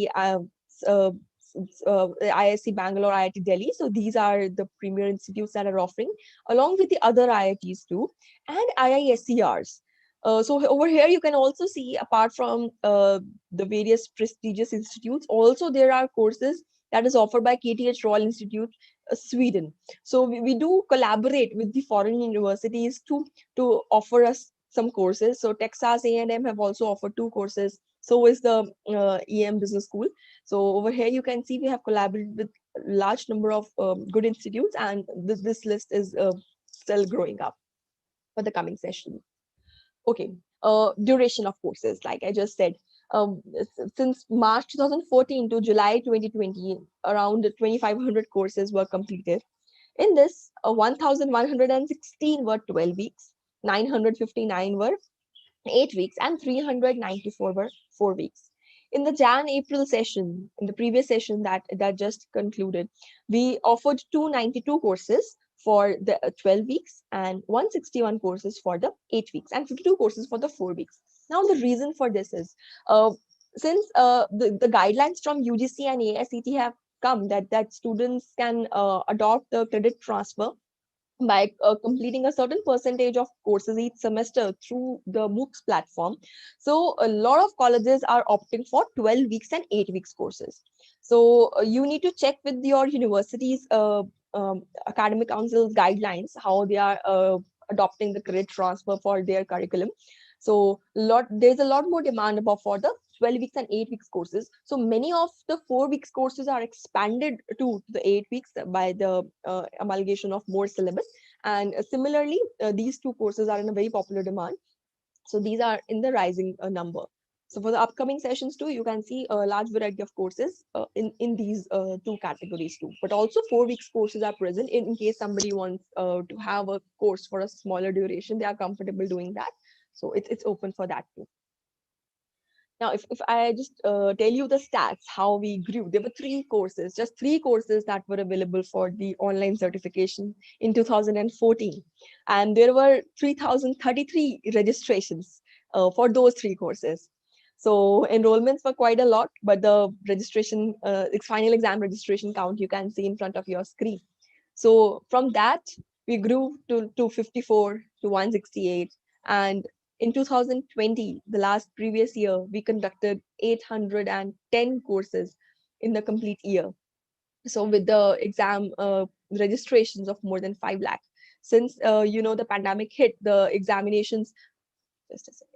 Speaker 5: IIC Bangalore, IIT Delhi. So these are the premier institutes that are offering, along with the other IITs too, and IISERs. So over here, you can also see, apart from the various prestigious institutes, also there are courses that is offered by KTH Royal Institute, Sweden. So we do collaborate with the foreign universities to offer us some courses. So Texas A&M have also offered 2 courses. So is the EM Business School. So over here, you can see we have collaborated with a large number of good institutes, and this list is still growing up for the coming session. Okay, duration of courses, like I just said, since March 2014 to July 2020, around 2,500 courses were completed. In this, 1,116 were 12 weeks, 959 were 8 weeks, and 394 were 4 weeks. In the Jan-April session, in the previous session that just concluded, we offered 292 courses for the 12 weeks and 161 courses for the 8 weeks and 52 courses for the 4 weeks. Now, the reason for this is, since the guidelines from UGC and AICTE have come that students can adopt the credit transfer by completing a certain percentage of courses each semester through the MOOCs platform. So a lot of colleges are opting for 12 weeks and 8 weeks courses. So you need to check with your university's academic council's guidelines, how they are adopting the credit transfer for their curriculum. So there's a lot more demand for the 12 weeks and 8 weeks courses. So many of the 4 weeks courses are expanded to the 8 weeks by the amalgamation of more syllabus. And similarly, these 2 courses are in a very popular demand. So these are in the rising number. So for the upcoming sessions too, you can see a large variety of courses in these 2 categories too. But also 4 weeks courses are present in case somebody wants to have a course for a smaller duration, they are comfortable doing that. So it's open for that too. Now, if I just tell you the stats, how we grew, there were just three courses that were available for the online certification in 2014. And there were 3,033 registrations for those three courses. So enrollments were quite a lot, but the registration, final exam registration count, you can see in front of your screen. So from that, we grew to 254 to 168. And in 2020, the last previous year, we conducted 810 courses in the complete year. So with the exam registrations of more than 5 lakh. Since, the pandemic hit, the examinations, just a second.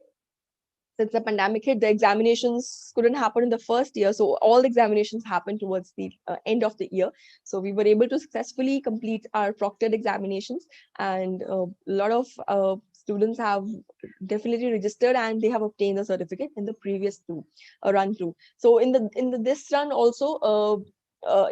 Speaker 5: Since the pandemic hit, the examinations couldn't happen in the first year. So all the examinations happened towards the end of the year. So we were able to successfully complete our proctored examinations, and a lot of students have definitely registered and they have obtained the certificate in the previous run through. So in this run also,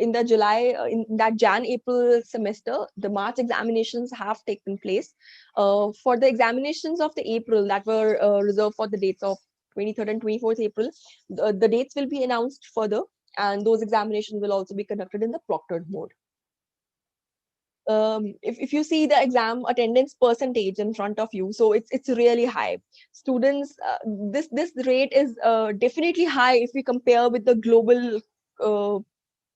Speaker 5: in the July, in that Jan-April semester, the March examinations have taken place. For the examinations of the April that were reserved for the dates of 23rd and 24th April, the dates will be announced further, and those examinations will also be conducted in the proctored mode. If you see the exam attendance percentage in front of you, so it's really high. Students, this rate is definitely high if we compare with the global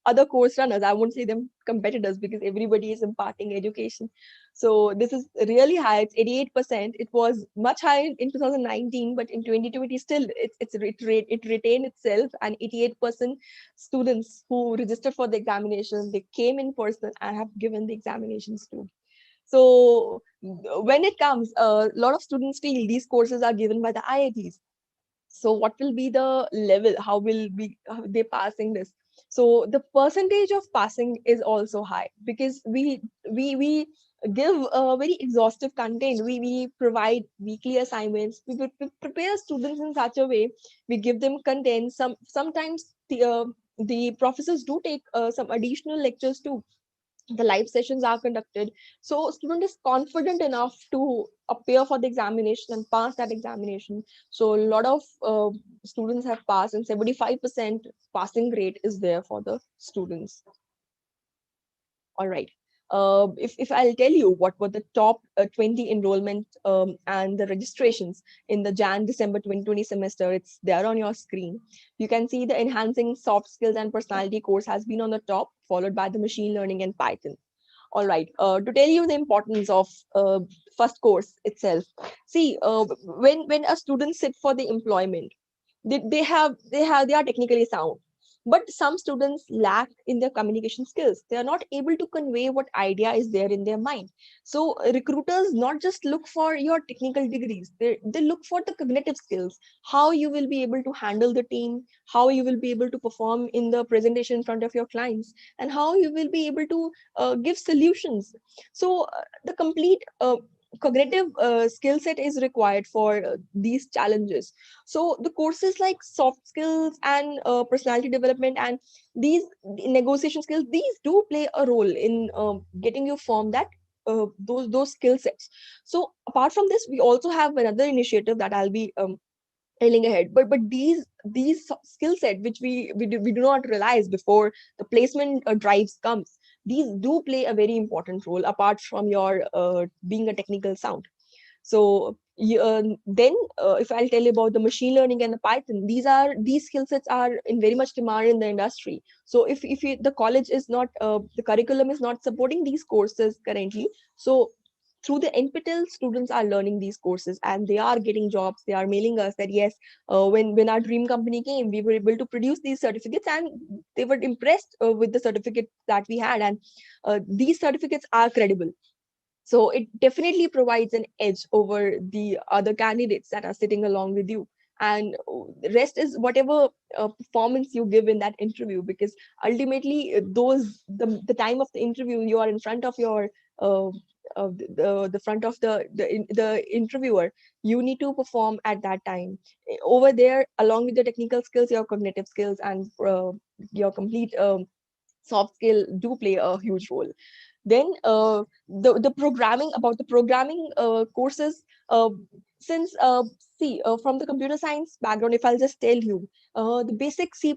Speaker 5: other course runners. I won't say them competitors because everybody is imparting education. So this is really high. It's 88%. It was much higher in 2019, but in 2020 still it retained itself, and 88% students who registered for the examination, they came in person and have given the examinations too. So when it comes, a lot of students feel these courses are given by the IITs. So what will be the level? How will they passing this? So the percentage of passing is also high because we give a very exhaustive content. We provide weekly assignments. We prepare students in such a way. We give them content. Sometimes the professors do take some additional lectures too. The live sessions are conducted, so student is confident enough to appear for the examination and pass that examination. So a lot of students have passed, and 75% passing rate is there for the students. All right. If I'll tell you what were the top 20 enrollment and the registrations in the Jan-December 2020 semester, it's there on your screen. You can see the enhancing soft skills and personality course has been on the top, followed by the machine learning and Python. All right, to tell you the importance of first course itself. See, when a student sit for the employment, they are technically sound, but some students lack in their communication skills. They are not able to convey what idea is there in their mind. So recruiters not just look for your technical degrees, they look for the cognitive skills, how you will be able to handle the team, how you will be able to perform in the presentation in front of your clients, and how you will be able to give solutions. So the complete cognitive skill set is required for these challenges. So the courses like soft skills and personality development and these negotiation skills, these do play a role in getting you form that those skill sets. So apart from this, we also have another initiative that I'll be telling ahead, but these skill set which we do not realize before the placement drives comes, these do play a very important role apart from your being a technical sound. So then if I'll tell you about the machine learning and the Python, these skill sets are in very much demand in the industry. So if the college is not the curriculum is not supporting these courses currently, so through the NPTEL, students are learning these courses and they are getting jobs. They are mailing us that yes, when our dream company came, we were able to produce these certificates, and they were impressed with the certificate that we had, and these certificates are credible. So it definitely provides an edge over the other candidates that are sitting along with you. And the rest is whatever performance you give in that interview, because ultimately the time of the interview, you are in front of your the front of the interviewer. You need to perform at that time. Over there, along with the technical skills, your cognitive skills and your complete soft skill do play a huge role. Then the programming courses, since see from the computer science background, if I'll just tell you, the basic C++,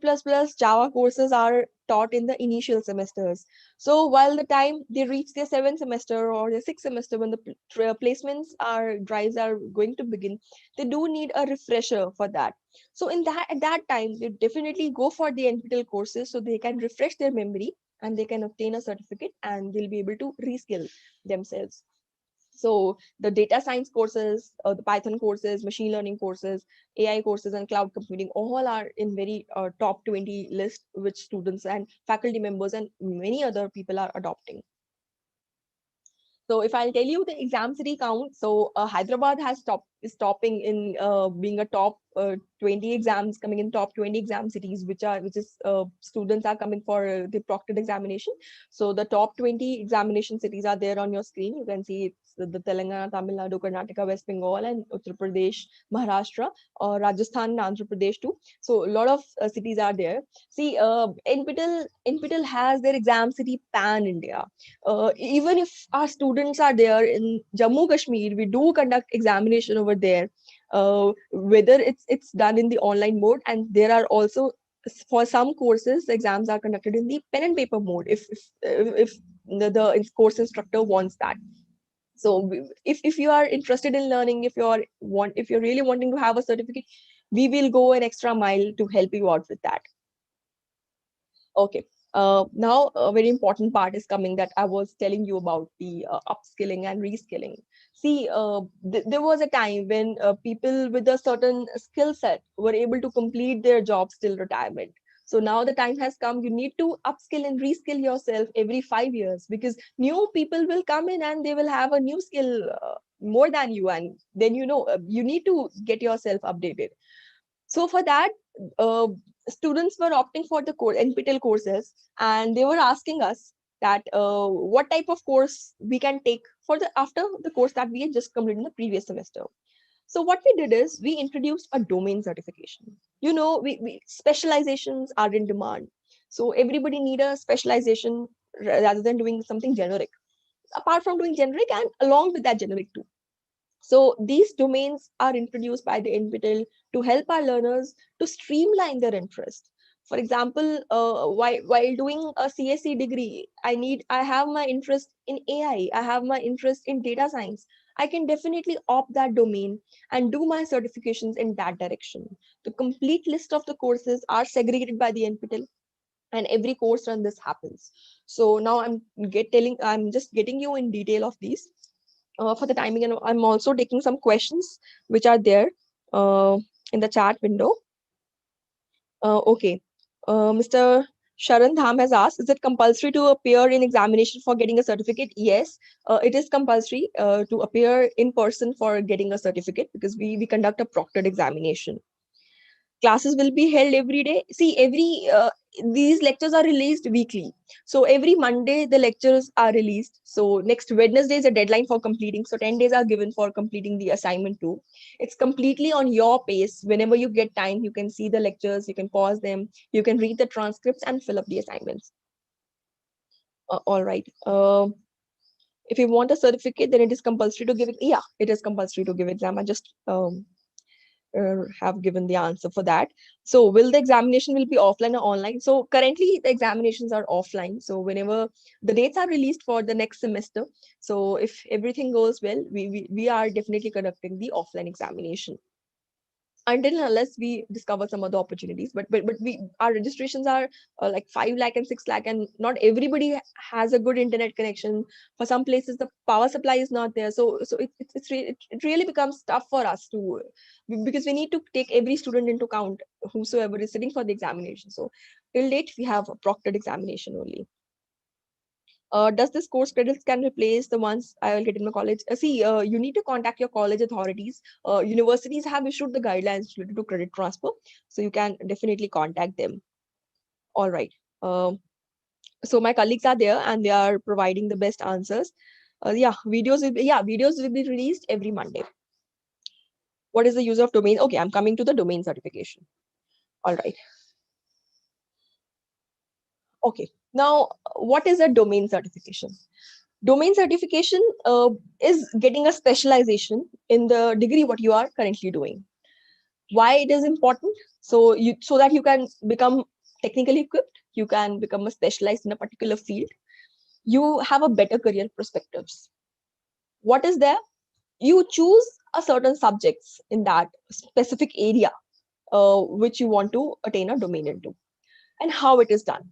Speaker 5: Java courses are taught in the initial semesters. So while the time they reach their 7th semester or their 6th semester, when the placements are drives are going to begin, they do need a refresher for that. So in that at that time, they definitely go for the NPTEL courses so they can refresh their memory and they can obtain a certificate and they'll be able to reskill themselves. So the data science courses, the Python courses, machine learning courses, AI courses, and cloud computing all are in very top 20 list, which students and faculty members and many other people are adopting. So if I'll tell you the exam city count, so Hyderabad is topping in being a top 20 exams, coming in top 20 exam cities, which is students are coming for the proctored examination. So the top 20 examination cities are there on your screen. You can see it's the Telangana, Tamil Nadu, Karnataka, West Bengal, and Uttar Pradesh, Maharashtra, Rajasthan, and Andhra Pradesh too. So a lot of cities are there. See, NPTEL has their exam city pan India. Even if our students are there in Jammu Kashmir, we do conduct examination over there, whether it's done in the online mode, and there are also for some courses exams are conducted in the pen and paper mode if the course instructor wants that. So if you are interested in learning, if you're really wanting to have a certificate, we will go an extra mile to help you out with that. Okay. Now a very important part is coming that I was telling you about the upskilling and reskilling. See, there was a time when people with a certain skill set were able to complete their jobs till retirement. So now the time has come, you need to upskill and reskill yourself every 5 years, because new people will come in and they will have a new skill more than you. And then, you need to get yourself updated. So for that, students were opting for the NPTEL courses, and they were asking us that what type of course we can take for after the course that we had just completed in the previous semester. So what we did is we introduced a domain certification. We specializations are in demand. So everybody need a specialization rather than doing something generic. Apart from doing generic and along with that generic too. So these domains are introduced by the NPTEL to help our learners to streamline their interest. For example, while doing a CSE degree, I have my interest in AI, I have my interest in data science. I can definitely opt that domain and do my certifications in that direction. The complete list of the courses are segregated by the NPTEL, and every course run this happens. So now I'm just getting you in detail of these. For the timing, and I'm also taking some questions which are there in the chat window. Okay. Mr. Sharan Dham has asked, is it compulsory to appear in examination for getting a certificate? Yes, it is compulsory to appear in person for getting a certificate, because we conduct a proctored examination. Classes will be held every day. See, these lectures are released weekly. So every Monday the lectures are released. So next Wednesday is a deadline for completing. So 10 days are given for completing the assignment too. It's completely on your pace. Whenever you get time, you can see the lectures, you can pause them, you can read the transcripts and fill up the assignments. All right. If you want a certificate, then it is compulsory to give it. Yeah, it is compulsory to give exam. I just have given the answer for that. So will the examination will be offline or online? So currently the examinations are offline. So whenever the dates are released for the next semester, so if everything goes well, we are definitely conducting the offline examination until and unless we discover some other opportunities. But our registrations are like 5 lakh and 6 lakh, and not everybody has a good internet connection. For some places the power supply is not there, so it really becomes tough for us to, because we need to take every student into account whosoever is sitting for the examination. So till date we have a proctored examination only. Does this course credits can replace the ones I will get in my college? You need to contact your college authorities. Universities have issued the guidelines related to credit transfer, so you can definitely contact them. All right. So my colleagues are there and they are providing the best answers. Videos will be released every Monday. What is the use of domain? Okay, I'm coming to the domain certification. All right. Okay. Now, what is a domain certification? Domain certification is getting a specialization in the degree what you are currently doing. Why it is important? So that you can become technically equipped, you can become a specialized in a particular field, you have a better career perspectives. What is there? You choose a certain subjects in that specific area which you want to attain a domain into. And how it is done?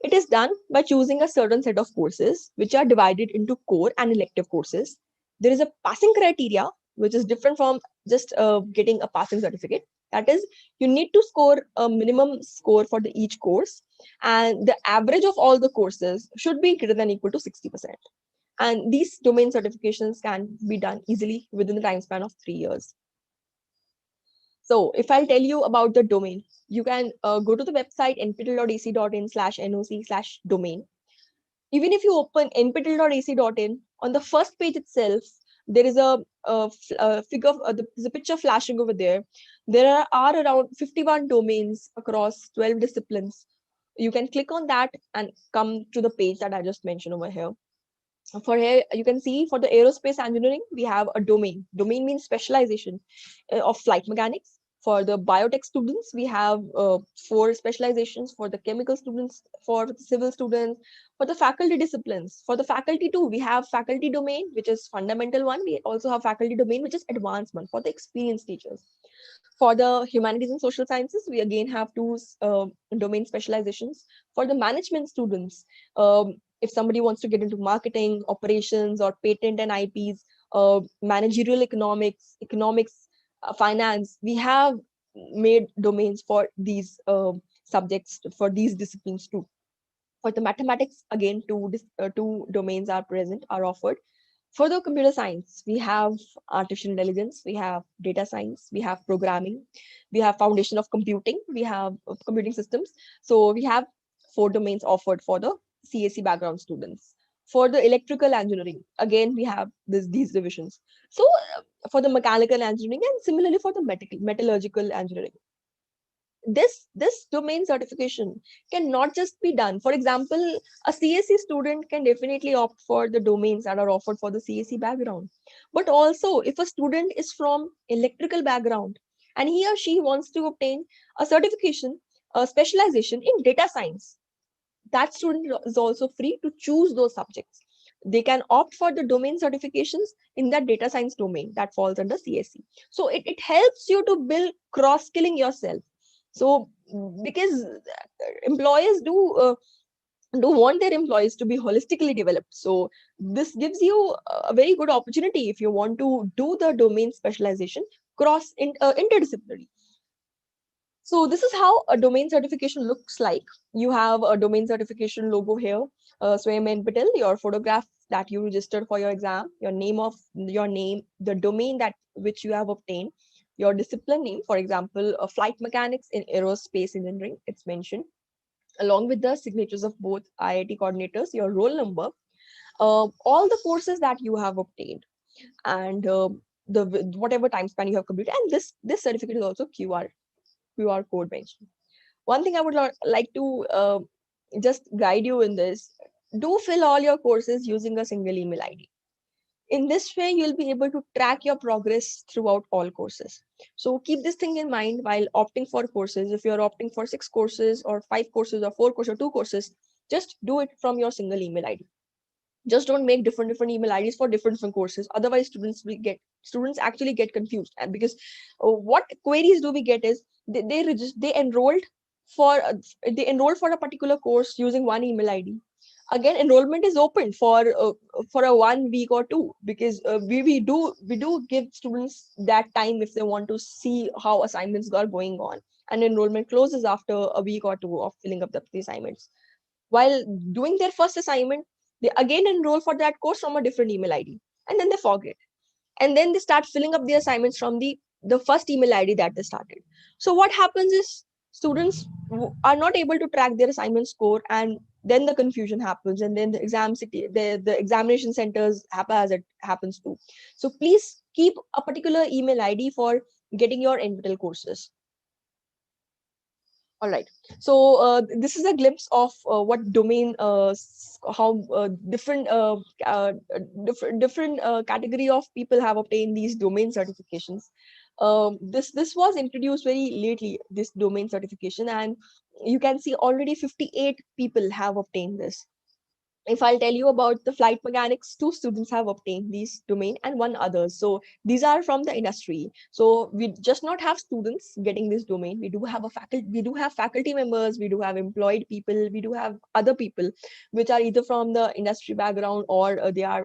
Speaker 5: It is done by choosing a certain set of courses which are divided into core and elective courses. There is a passing criteria which is different from just getting a passing certificate. That is, you need to score a minimum score for each course, and the average of all the courses should be greater than equal to 60%. And these domain certifications can be done easily within the time span of 3 years. So if I'll tell you about the domain, you can go to the website nptel.ac.in/noc/domain. Even if you open nptel.ac.in, on the first page itself, there is a figure, there's a picture flashing over there. There are around 51 domains across 12 disciplines. You can click on that and come to the page that I just mentioned over here. For here, you can see for the aerospace engineering, we have a domain. Domain means specialization of flight mechanics. For the biotech students, we have 4 specializations. For the chemical students, for the civil students, for the faculty disciplines. For the faculty too, we have faculty domain, which is fundamental one. We also have faculty domain, which is advanced one for the experienced teachers. For the humanities and social sciences, we again have 2 domain specializations. For the management students, if somebody wants to get into marketing, operations, or patent and IPs, managerial economics, finance, we have made domains for these subjects, for these disciplines too. For the mathematics, again, 2 domains are offered. For the computer science, we have artificial intelligence, we have data science, we have programming, we have foundation of computing, we have computing systems. So we have 4 domains offered for the CAC background students. For the electrical engineering, again, we have these divisions. So for the mechanical engineering, and similarly for the metallurgical engineering. This domain certification cannot just be done. For example, a CSE student can definitely opt for the domains that are offered for the CSE background. But also, if a student is from electrical background and he or she wants to obtain a certification, a specialization in data science, that student is also free to choose those subjects. They can opt for the domain certifications in that data science domain that falls under CSE. So it helps you to build cross-skilling yourself. So because employers do want their employees to be holistically developed. So this gives you a very good opportunity if you want to do the domain specialization interdisciplinary. So this is how a domain certification looks like. You have a domain certification logo here. So NPTEL, your photograph that you registered for your exam, your name, the domain that which you have obtained, your discipline name, for example, flight mechanics in aerospace engineering, it's mentioned, along with the signatures of both IIT coordinators, your roll number, all the courses that you have obtained, and the whatever time span you have completed, and this certificate is also QR code mentioned. One thing I would like to just guide you in this: do fill all your courses using a single email ID. In this way, you'll be able to track your progress throughout all courses. So keep this thing in mind while opting for courses. If you're opting for 6 courses or 5 courses or 4 courses or 2 courses, just do it from your single email ID. Just don't make different email IDs for different courses. Otherwise, students actually get confused. And because what queries do we get is they enrolled for a particular course using one email ID. Again, enrollment is open for a 1 week or 2, because we do give students that time if they want to see how assignments are going on, and enrollment closes after a week or 2 of filling up the assignments. While doing their first assignment, they again enroll for that course from a different email ID, and then they forget, and then they start filling up the assignments from the first email ID that they started. So what happens is students are not able to track their assignment score, and then the confusion happens, and then the examination centers happen, happens too. So please keep a particular email ID for getting your NPTEL courses. All right. So this is a glimpse of what domain, how different category of people have obtained these domain certifications. This was introduced very lately, this domain certification, and you can see already 58 people have obtained this. If I'll tell you about the flight mechanics, 2 students have obtained these domain and 1 others. So these are from the industry. So we just not have students getting this domain. We do have faculty members, we do have employed people, we do have other people which are either from the industry background or they are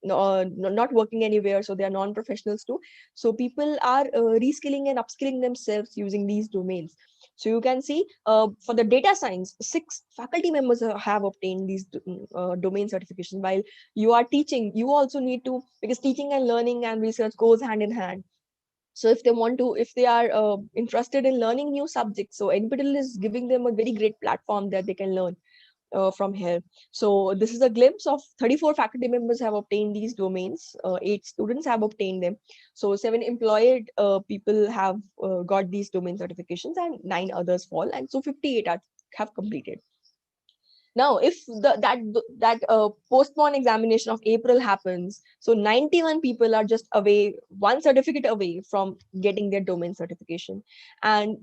Speaker 5: not working anywhere, so they are non-professionals too. So people are reskilling and upskilling themselves using these domains. So you can see for the data science, 6 faculty members have obtained these domain certifications. While you are teaching, you also need to, because teaching and learning and research goes hand in hand. So if they are interested in learning new subjects, so NPTEL is giving them a very great platform that they can learn from here. So this is a glimpse of 34 faculty members have obtained these domains, 8 students have obtained them. So 7 employed people have got these domain certifications and 9 others fall, and so 58 have completed. Now, if that postpone examination of April happens, so 91 people are just away, 1 certificate away from getting their domain certification, and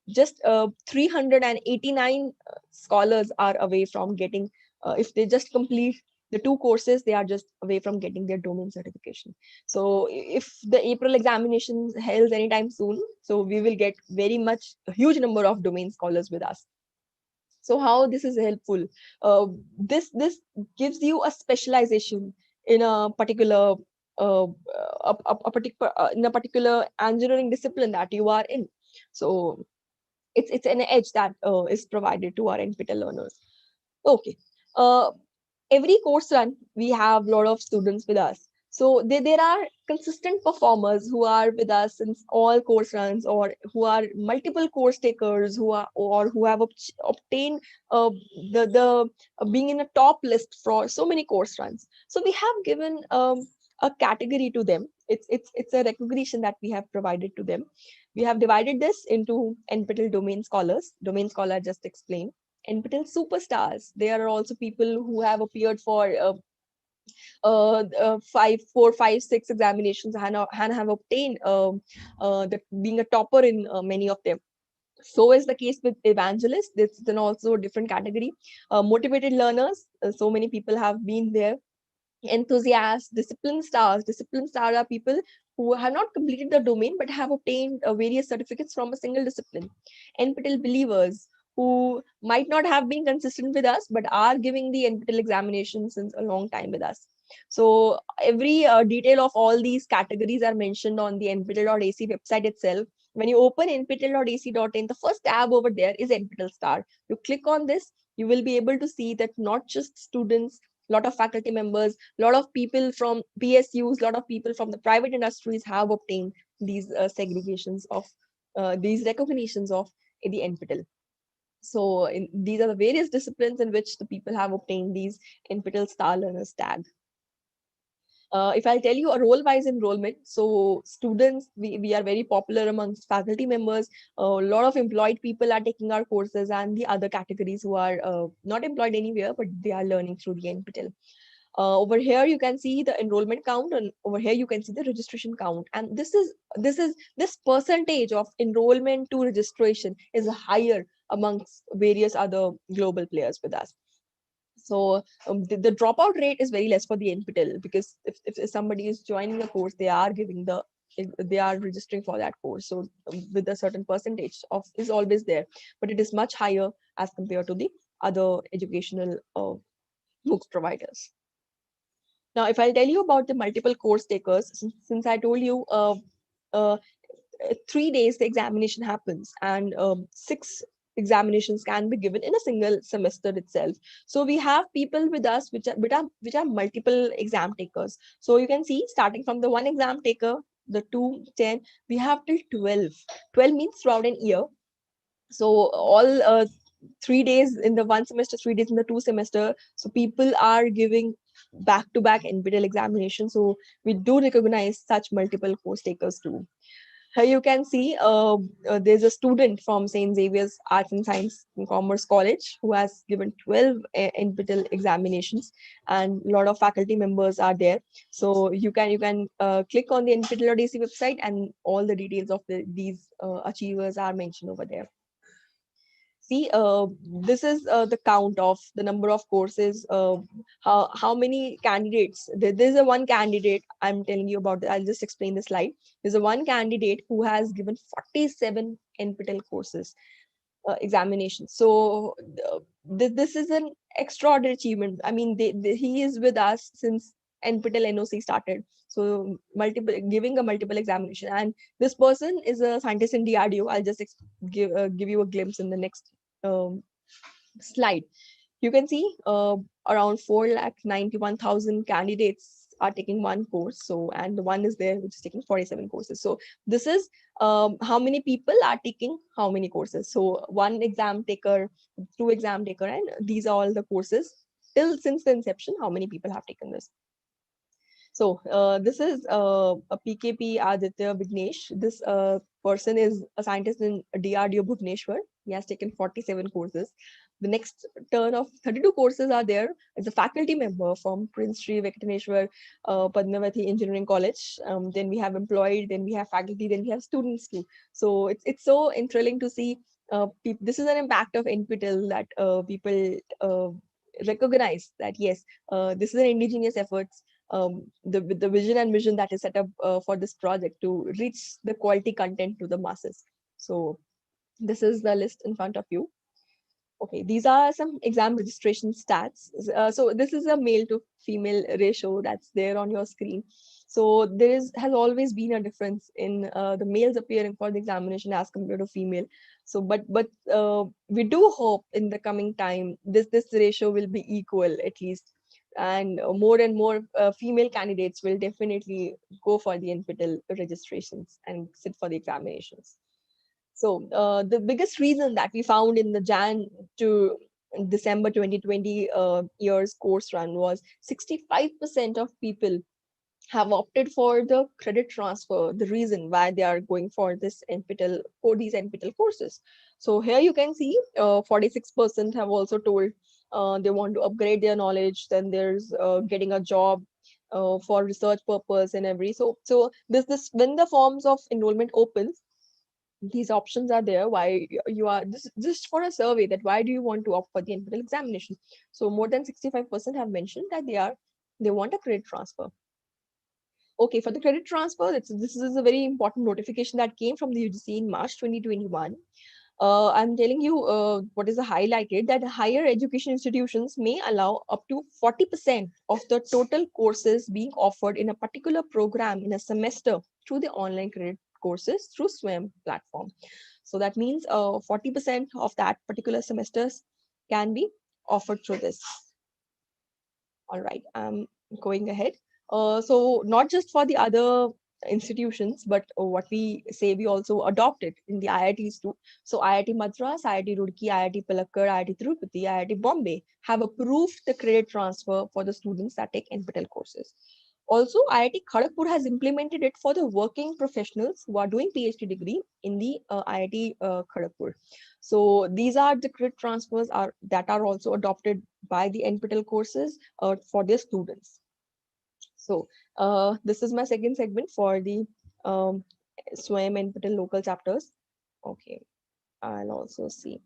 Speaker 5: just 389 scholars are away from getting. If they just complete the 2 courses, they are just away from getting their domain certification. So if the April examination held anytime soon, so we will get very much a huge number of domain scholars with us. So how this is helpful? This gives you a specialization in a particular in a particular engineering discipline that you are in. So it's an edge that is provided to our NPTEL learners. Okay. Every course run, we have a lot of students with us. So there are consistent performers who are with us in all course runs, or who are multiple course takers, who have obtained the being in a top list for so many course runs. So we have given a category to them. It's a recognition that we have provided to them. We have divided this into NPTEL domain scholars. Domain scholar just explained. NPTEL superstars. There are also people who have appeared for 4, 5, 6 examinations and have obtained being a topper in many of them. So is the case with evangelists. This is then also a different category. Motivated learners. So many people have been there. Enthusiasts, discipline stars. Discipline stars are people who have not completed the domain but have obtained various certificates from a single discipline. NPTEL believers, who might not have been consistent with us but are giving the NPTEL examination since a long time with us. So every detail of all these categories are mentioned on the nptel.ac website itself. When you open nptel.ac.in, the first tab over there is NPTEL Star. You click on this, you will be able to see that not just students, lot of faculty members, lot of people from PSUs, lot of people from the private industries have obtained these segregations of these recognitions of the NPTEL. So these are the various disciplines in which the people have obtained these NPTEL Star Learners tag. If I'll tell you a role-wise enrollment, so students, we are very popular amongst faculty members. A lot of employed people are taking our courses, and the other categories who are not employed anywhere, but they are learning through the NPTEL. Over here you can see the enrollment count, and over here you can see the registration count. And this percentage of enrollment to registration is higher amongst various other global players with us. So the dropout rate is very less for the NPTEL, because if somebody is joining a course, they are registering for that course. So with a certain percentage of is always there, but it is much higher as compared to the other educational MOOCs providers. Now, if I'll tell you about the multiple course takers, since I told you 3 days the examination happens, and 6 examinations can be given in a single semester itself. So we have people with us which are multiple exam takers. So you can see, starting from the 1 exam taker, the 2, 10, we have till 12. 12 means throughout an year. So all 3 days in the 1 semester, 3 days in the 2 semester. So people are giving back-to-back NPTEL examination. So we do recognize such multiple course takers too. here you can see there's a student from St. Xavier's Arts and Science and Commerce College who has given 12 NPTEL examinations, and a lot of faculty members are there. So you can click on the NPTEL.ac website, and all the details of these achievers are mentioned over there. See, this is the count of the number of courses, how many candidates. There's a one candidate I'm telling you about. I'll just explain the slide. There's a one candidate who has given 47 NPTEL courses examinations. So this is an extraordinary achievement. I mean, he is with us since NPTEL NOC started. So giving a multiple examination, and this person is a scientist in DRDO. I'll just give you a glimpse in the next slide. You can see around 491,000 candidates are taking one course. So, and the one is there which is taking 47 courses. So this is how many people are taking how many courses. So one exam taker, two exam taker, and these are all the courses till since the inception, how many people have taken this. So this is a PKP Aditya Vignesh. This person is a scientist in DRDO Bhubaneswar. He has taken 47 courses. The next turn of 32 courses are there as a faculty member from Prince Shri Venkataneshwar Padmavati Engineering College. Then we have employed, then we have faculty, then we have students too. So it's so thrilling to see. This is an impact of NPTEL that people recognize that yes, this is an indigenous efforts. The vision and mission that is set up for this project to reach the quality content to the masses. So this is the list in front of you. Okay, these are some exam registration stats. So this is a male to female ratio that's there on your screen. So there has always been a difference in the males appearing for the examination as compared to female. So, but we do hope in the coming time this ratio will be equal at least, and more female candidates will definitely go for the NPTEL registrations and sit for the examinations. So the biggest reason that we found in the Jan to December 2020 year's course run was 65% of people have opted for the credit transfer, the reason why they are going for this NPTEL, for these NPTEL courses. So here you can see 46% have also told they want to upgrade their knowledge. Then there's getting a job for research purpose and every. So this when the forms of enrollment opens, these options are there. Why you are just for a survey that why do you want to opt for the NPTEL examination? So more than 65% have mentioned that they want a credit transfer. Okay, for the credit transfer, this is a very important notification that came from the UGC in March 2021. I'm telling you what is highlighted, that higher education institutions may allow up to 40% of the total courses being offered in a particular program in a semester through the online credit courses through SWAYAM platform. So that means 40% of that particular semesters can be offered through this. All right, I'm going ahead. So not just for the other institutions, but what we say, we also adopt it in the IITs too. So IIT Madras, IIT Roorkee, IIT Palakkad, IIT Tirupati, IIT Bombay have approved the credit transfer for the students that take NPTEL courses. Also, IIT Kharagpur has implemented it for the working professionals who are doing PhD degree in the IIT Kharagpur. So these are the credit transfers that are also adopted by the NPTEL courses for their students. So this is my second segment for the SWAYAM NPTEL local chapters. Okay, I'll also see.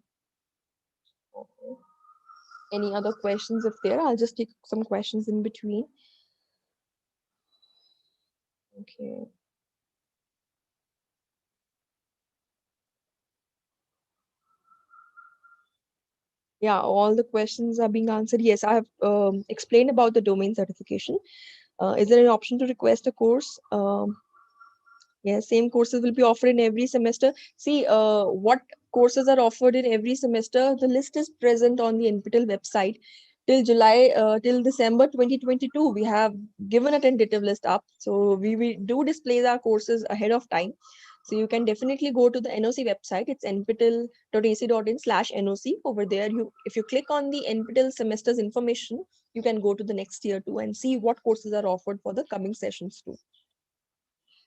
Speaker 5: Okay. Any other questions if there? I'll just take some questions in between. Okay. Yeah, all the questions are being answered. Yes, I have explained about the domain certification. Is there an option to request a course? Yes, same courses will be offered in every semester. See, what courses are offered in every semester. The list is present on the NPTEL website. Till December 2022, we have given a tentative list up. So we do display our courses ahead of time. So you can definitely go to the NOC website. It's nptel.ac.in/NOC. Over there, if you click on the NPTEL semesters information, you can go to the next year too and see what courses are offered for the coming sessions too.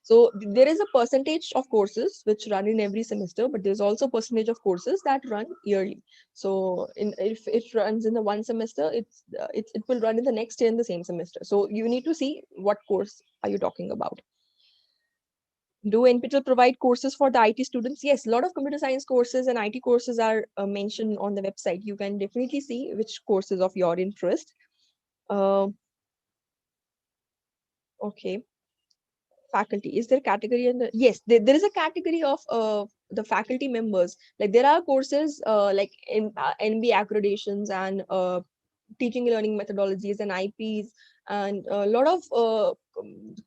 Speaker 5: So there is a percentage of courses which run in every semester, but there's also a percentage of courses that run yearly. So if it runs in the one semester, it will run in the next year in the same semester. So you need to see what course are you talking about. Do NPTEL provide courses for the IT students? Yes, a lot of computer science courses and IT courses are mentioned on the website. You can definitely see which courses of your interest. Okay. Faculty, is there category in the, yes, there is a category of the faculty members. Like there are courses like in NB accreditations and teaching and learning methodologies and IPs, and a lot of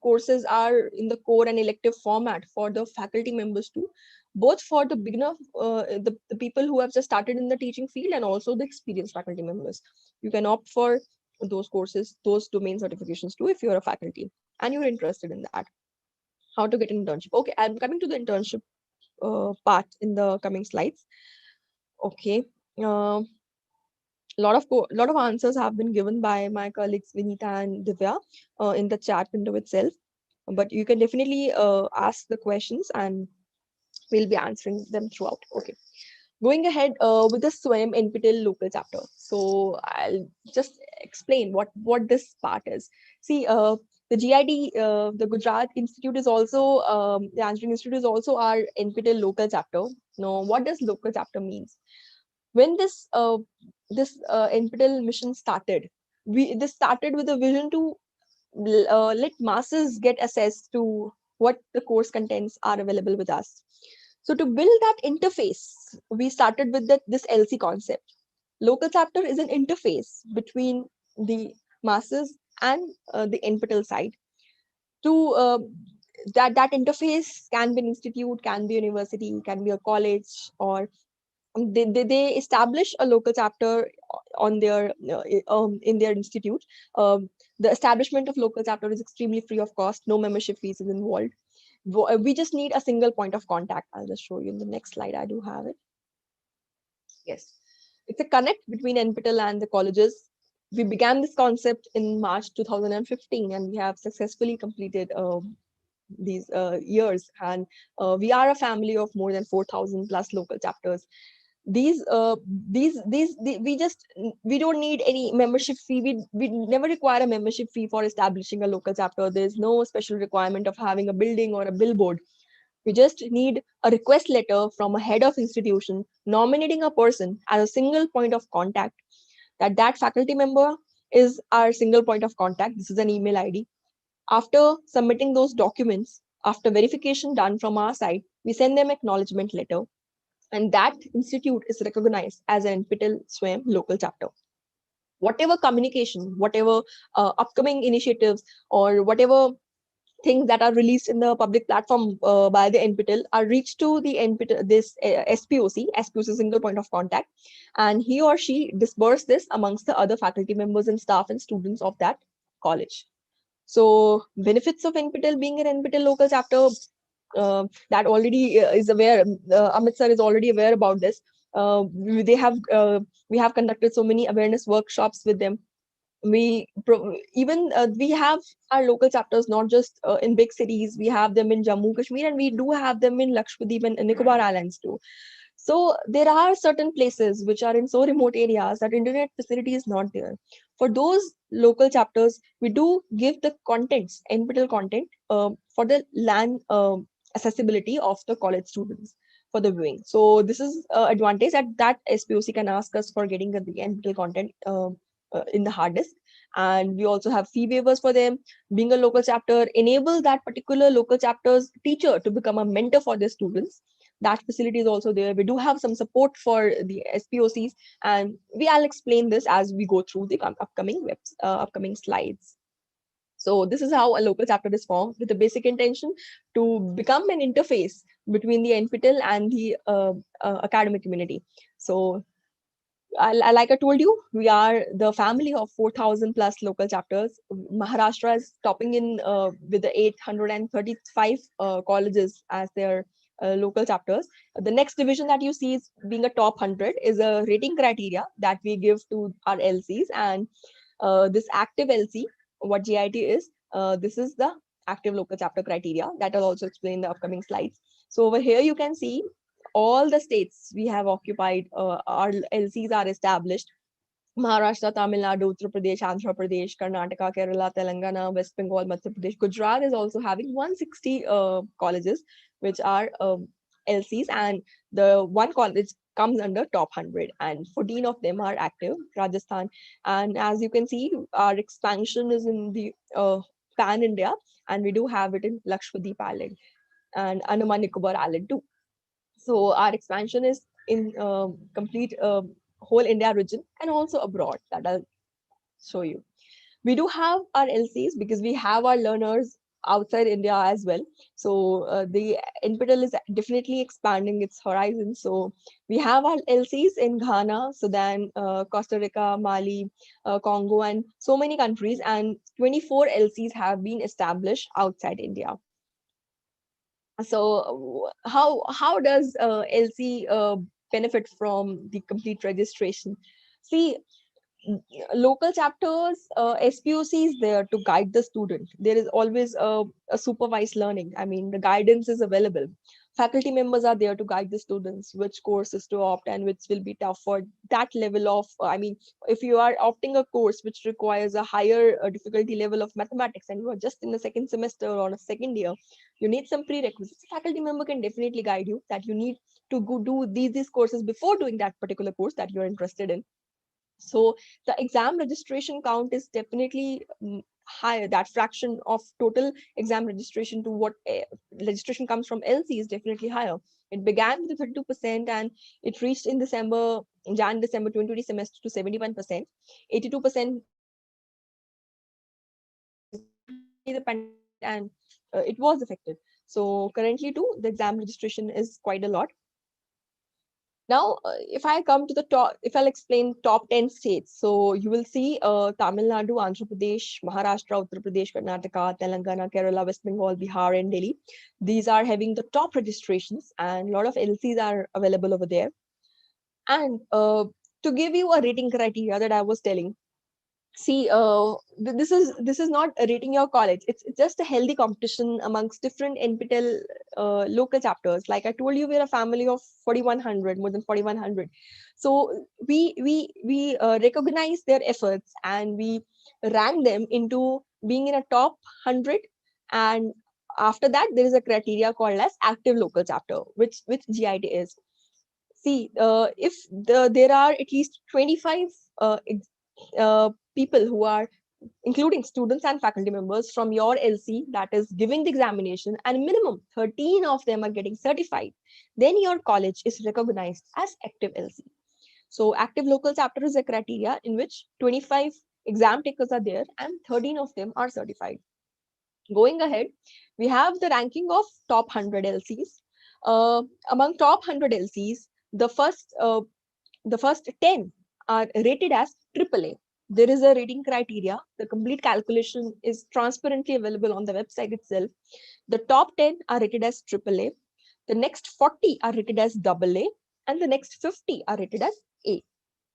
Speaker 5: courses are in the core and elective format for the faculty members too, both for the beginner, the people who have just started in the teaching field, and also the experienced faculty members. You can opt for those courses, those domain certifications too, if you're a faculty and you're interested in that. How to get an internship? Okay, I'm coming to the internship part in the coming slides. Okay, lot of answers have been given by my colleagues Vinita and Divya in the chat window itself, but you can definitely ask the questions and we'll be answering them throughout. Okay, going ahead with the SWAYAM NPTEL local chapter. So I'll just explain what this part is. See, the GID, the Gujarat Institute is also, the Engineering Institute is also our NPTEL local chapter. Now, what does local chapter means? When this NPTEL mission started, this started with a vision to let masses get access to what the course contents are available with us. So to build that interface, we started with this LC concept. Local chapter is an interface between the masses and the NPTEL side. To that interface can be an institute, can be a university, can be a college, or they establish a local chapter on their in their institute. The establishment of local chapter is extremely free of cost. No membership fees is involved. We just need a single point of contact. I'll just show you in the next slide. I do have it. Yes, it's a connect between NPTEL and the colleges. We began this concept in March 2015, and we have successfully completed these years. And we are a family of more than 4,000 plus local chapters. We don't need any membership fee. We never require a membership fee for establishing a local chapter. There's no special requirement of having a building or a billboard. We just need a request letter from a head of institution nominating a person as a single point of contact. That faculty member is our single point of contact. This is an email ID. After submitting those documents, after verification done from our side, we send them acknowledgement letter, and that institute is recognized as an NPTEL SWAYAM local chapter. Whatever communication, whatever upcoming initiatives, or whatever things that are released in the public platform by the NPTEL are reached to the NPTEL, this SPOC single point of contact, and he or she disperse this amongst the other faculty members and staff and students of that college. So benefits of NPTEL being an NPTEL local chapter, that already is aware. Amit sir is already aware about this. We have conducted so many awareness workshops with them. We have our local chapters not just in big cities. We have them in Jammu Kashmir, and we do have them in Lakshadweep and Nicobar Islands too. So there are certain places which are in so remote areas that internet facility is not there. For those local chapters, we do give the contents, NPTEL content, for the LAN accessibility of the college students for the viewing. So this is advantage that SPOC can ask us for getting the NPTEL content in the hard disk. And we also have fee waivers for them. Being a local chapter, enable that particular local chapter's teacher to become a mentor for their students. That facility is also there. We do have some support for the SPOCs, and I'll explain this as we go through the upcoming slides. So this is how a local chapter is formed, with the basic intention to become an interface between the NPTEL and the academic community. So like I told you, we are the family of 4,000 plus local chapters. Maharashtra is topping in with the 835 colleges as their local chapters. The next division that you see is being a top 100 is a rating criteria that we give to our LCs. And this active LC, what GIT is, this is the active local chapter criteria that I'll also explain in the upcoming slides. So over here you can see all the states we have occupied, our LCs are established. Maharashtra, Tamil Nadu, Uttar Pradesh, Andhra Pradesh, Karnataka, Kerala, Telangana, West Bengal, Madhya Pradesh. Gujarat is also having 160 colleges which are LCs, and the one college comes under top 100, and 14 of them are active. Rajasthan, and as you can see, our expansion is in the pan India, and we do have it in Lakshadweep Island and Andaman Nicobar Island too. So our expansion is in complete whole India region and also abroad, that I'll show you. We do have our LCs because we have our learners outside India as well. So the NPTEL is definitely expanding its horizon. So we have our LCs in Ghana, Sudan, Costa Rica, Mali, Congo, and so many countries. And 24 LCs have been established outside India. So how does LC benefit from the complete registration? See, local chapters, SPOC is there to guide the student. There is always a supervised learning. I mean, the guidance is available. Faculty members are there to guide the students which courses to opt and which will be tough for that level of, I mean, if you are opting a course which requires a higher difficulty level of mathematics and you are just in the second semester or a second year, you need some prerequisites. Faculty member can definitely guide you that you need to go do these courses before doing that particular course that you're interested in. So the exam registration count is definitely higher. That fraction of total exam registration to what registration comes from LC is definitely higher. It began with 32% and it reached in December 2020 semester to 71%. 82% the pandemic, and it was affected. So currently too, the exam registration is quite a lot. Now, if I come to the top, if I'll explain top 10 states, so you will see Tamil Nadu, Andhra Pradesh, Maharashtra, Uttar Pradesh, Karnataka, Telangana, Kerala, West Bengal, Bihar, and Delhi. These are having the top registrations, and a lot of LCs are available over there. And to give you a rating criteria that I was telling, see, this is not rating your college. It's just a healthy competition amongst different NPTEL local chapters. Like I told you, we're a family of 4,100, more than 4,100. So we recognize their efforts and we rank them into being in a top 100. And after that, there is a criteria called as active local chapter, which GIT is. See, if there are at least 25 people who are including students and faculty members from your LC that is giving the examination, and minimum 13 of them are getting certified, then your college is recognized as active LC. So active local chapter is a criteria in which 25 exam takers are there and 13 of them are certified. Going ahead, we have the ranking of top 100 LCs. Among top 100 LCs, the first 10 are rated as AAA. There is a rating criteria. The complete calculation is transparently available on the website itself. The top 10 are rated as AAA. The next 40 are rated as AA, and the next 50 are rated as A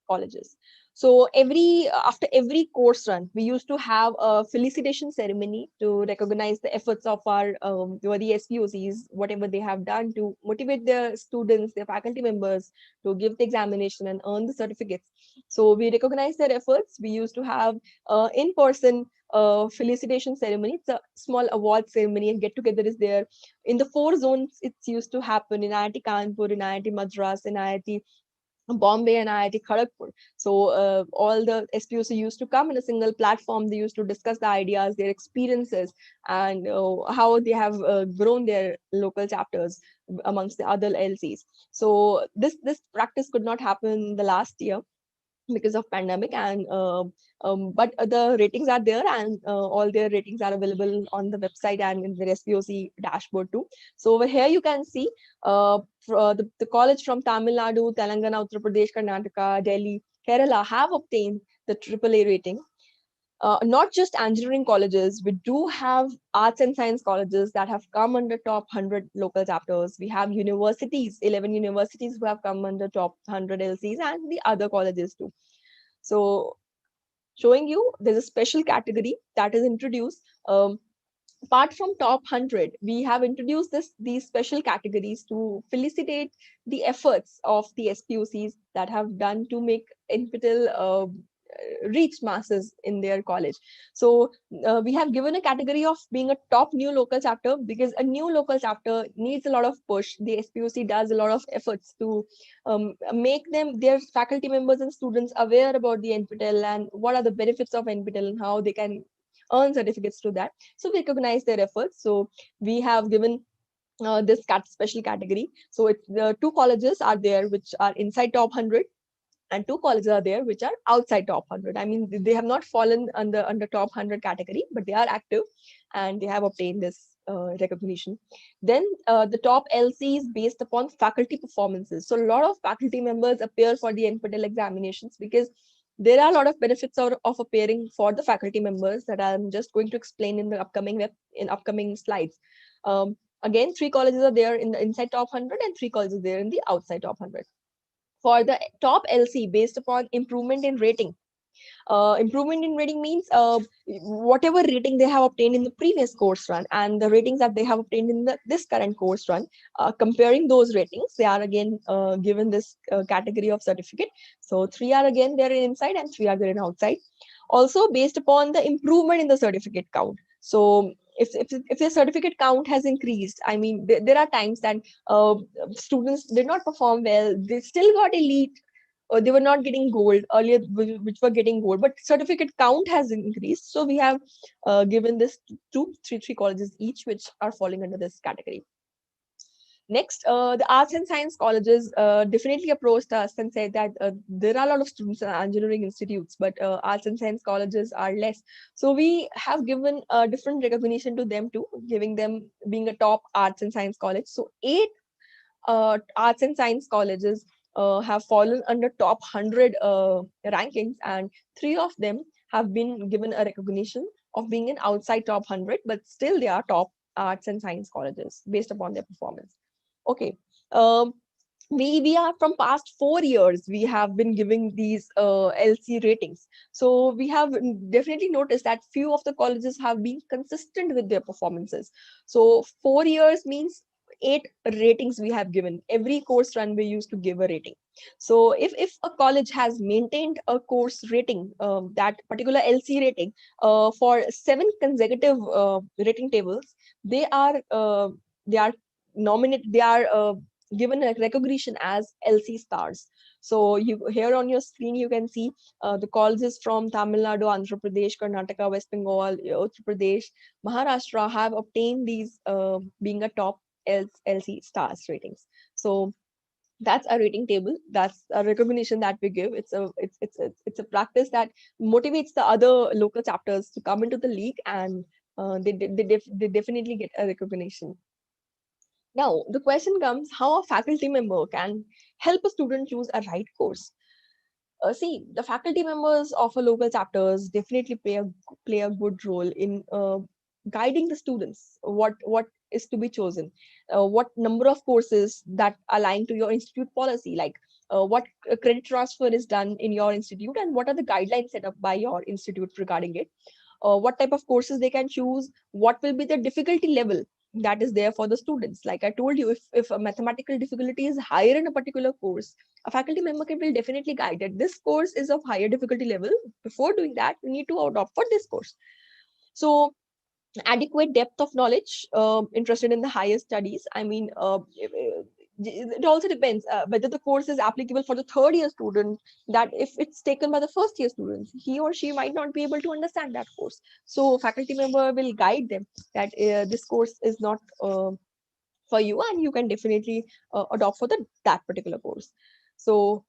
Speaker 5: colleges. So after every course run, we used to have a felicitation ceremony to recognize the efforts of our the SPOCs, whatever they have done to motivate their students, their faculty members to give the examination and earn the certificates. So we recognize their efforts. We used to have in-person felicitation ceremony. It's a small award ceremony and get-together is there. In the 4 zones, it's used to happen in IIT Kanpur, in IIT Madras, in IIT Bombay and IIT Kharagpur. So all the SPOC used to come in a single platform. They used to discuss the ideas, their experiences, and how they have grown their local chapters amongst the other LCs. So this practice could not happen the last year because of pandemic, and but the ratings are there, and all their ratings are available on the website and in the SPOC dashboard too. So over here you can see the college from Tamil Nadu, Telangana, Uttar Pradesh, Karnataka, Delhi, Kerala have obtained the AAA rating. Not just engineering colleges, we do have arts and science colleges that have come under top 100 local chapters. We have universities, 11 universities who have come under top 100 LCs, and the other colleges too. So showing you there's a special category that is introduced. apart from top 100, we have introduced these special categories to felicitate the efforts of the SPOCs that have done to make NPTEL reach masses in their college. So we have given a category of being a top new local chapter, because a new local chapter needs a lot of push. The SPOC does a lot of efforts to make their faculty members and students aware about the NPTEL and what are the benefits of NPTEL and how they can earn certificates to that. So we recognize their efforts. So we have given this special category. So it's the 2 colleges are there which are inside top 100, and 2 colleges are there which are outside top 100. I mean, they have not fallen under top 100 category, but they are active and they have obtained this recognition. Then the top LC is based upon faculty performances. So a lot of faculty members appear for the NPTEL examinations, because there are a lot of benefits of appearing for the faculty members that I'm just going to explain in the upcoming slides. Again, 3 colleges are there in the inside top 100 and 3 colleges there in the outside top 100. For the top LC, based upon improvement in rating. Improvement in rating means whatever rating they have obtained in the previous course run and the ratings that they have obtained in this current course run, comparing those ratings, they are again given this category of certificate. So 3 are again there in inside and 3 are there in outside. Also based upon the improvement in the certificate count. So if the certificate count has increased, I mean, there are times that students did not perform well, they still got elite, or they were not getting gold earlier, which were getting gold, but certificate count has increased. So we have given this to three colleges each, which are falling under this category. Next, the arts and science colleges definitely approached us and said that there are a lot of students in engineering institutes, but arts and science colleges are less. So we have given a different recognition to them too, giving them being a top arts and science college. So 8 arts and science colleges have fallen under top 100 rankings, and 3 of them have been given a recognition of being an outside top 100, but still they are top arts and science colleges based upon their performance. Okay. We are from past 4 years, we have been giving these LC ratings. So we have definitely noticed that few of the colleges have been consistent with their performances. So 4 years means 8 ratings we have given. Every course run we used to give a rating. So if a college has maintained a course rating, that particular LC rating for 7 consecutive rating tables, they are given a recognition as LC stars. So you here on your screen you can see the colleges from Tamil Nadu, Andhra Pradesh, Karnataka, West Bengal, Uttar Pradesh, Maharashtra have obtained these being a top LC stars ratings. So that's a rating table. That's a recognition that we give. It's a practice that motivates the other local chapters to come into the league, and they definitely get a recognition. Now, the question comes, how a faculty member can help a student choose a right course? See, the faculty members of a local chapters definitely play a good role in guiding the students what is to be chosen, what number of courses that align to your institute policy, like what credit transfer is done in your institute, and what are the guidelines set up by your institute regarding it, what type of courses they can choose, what will be the difficulty level that is there for the students. Like I told you, if a mathematical difficulty is higher in a particular course, a faculty member will definitely guide that this course is of higher difficulty level. Before doing that, you need to opt for this course. So adequate depth of knowledge, interested in the higher studies. I mean, it also depends whether the course is applicable for the 3rd year student, that if it's taken by the 1st year students, he or she might not be able to understand that course. So faculty member will guide them that this course is not for you, and you can definitely adopt for that particular course. So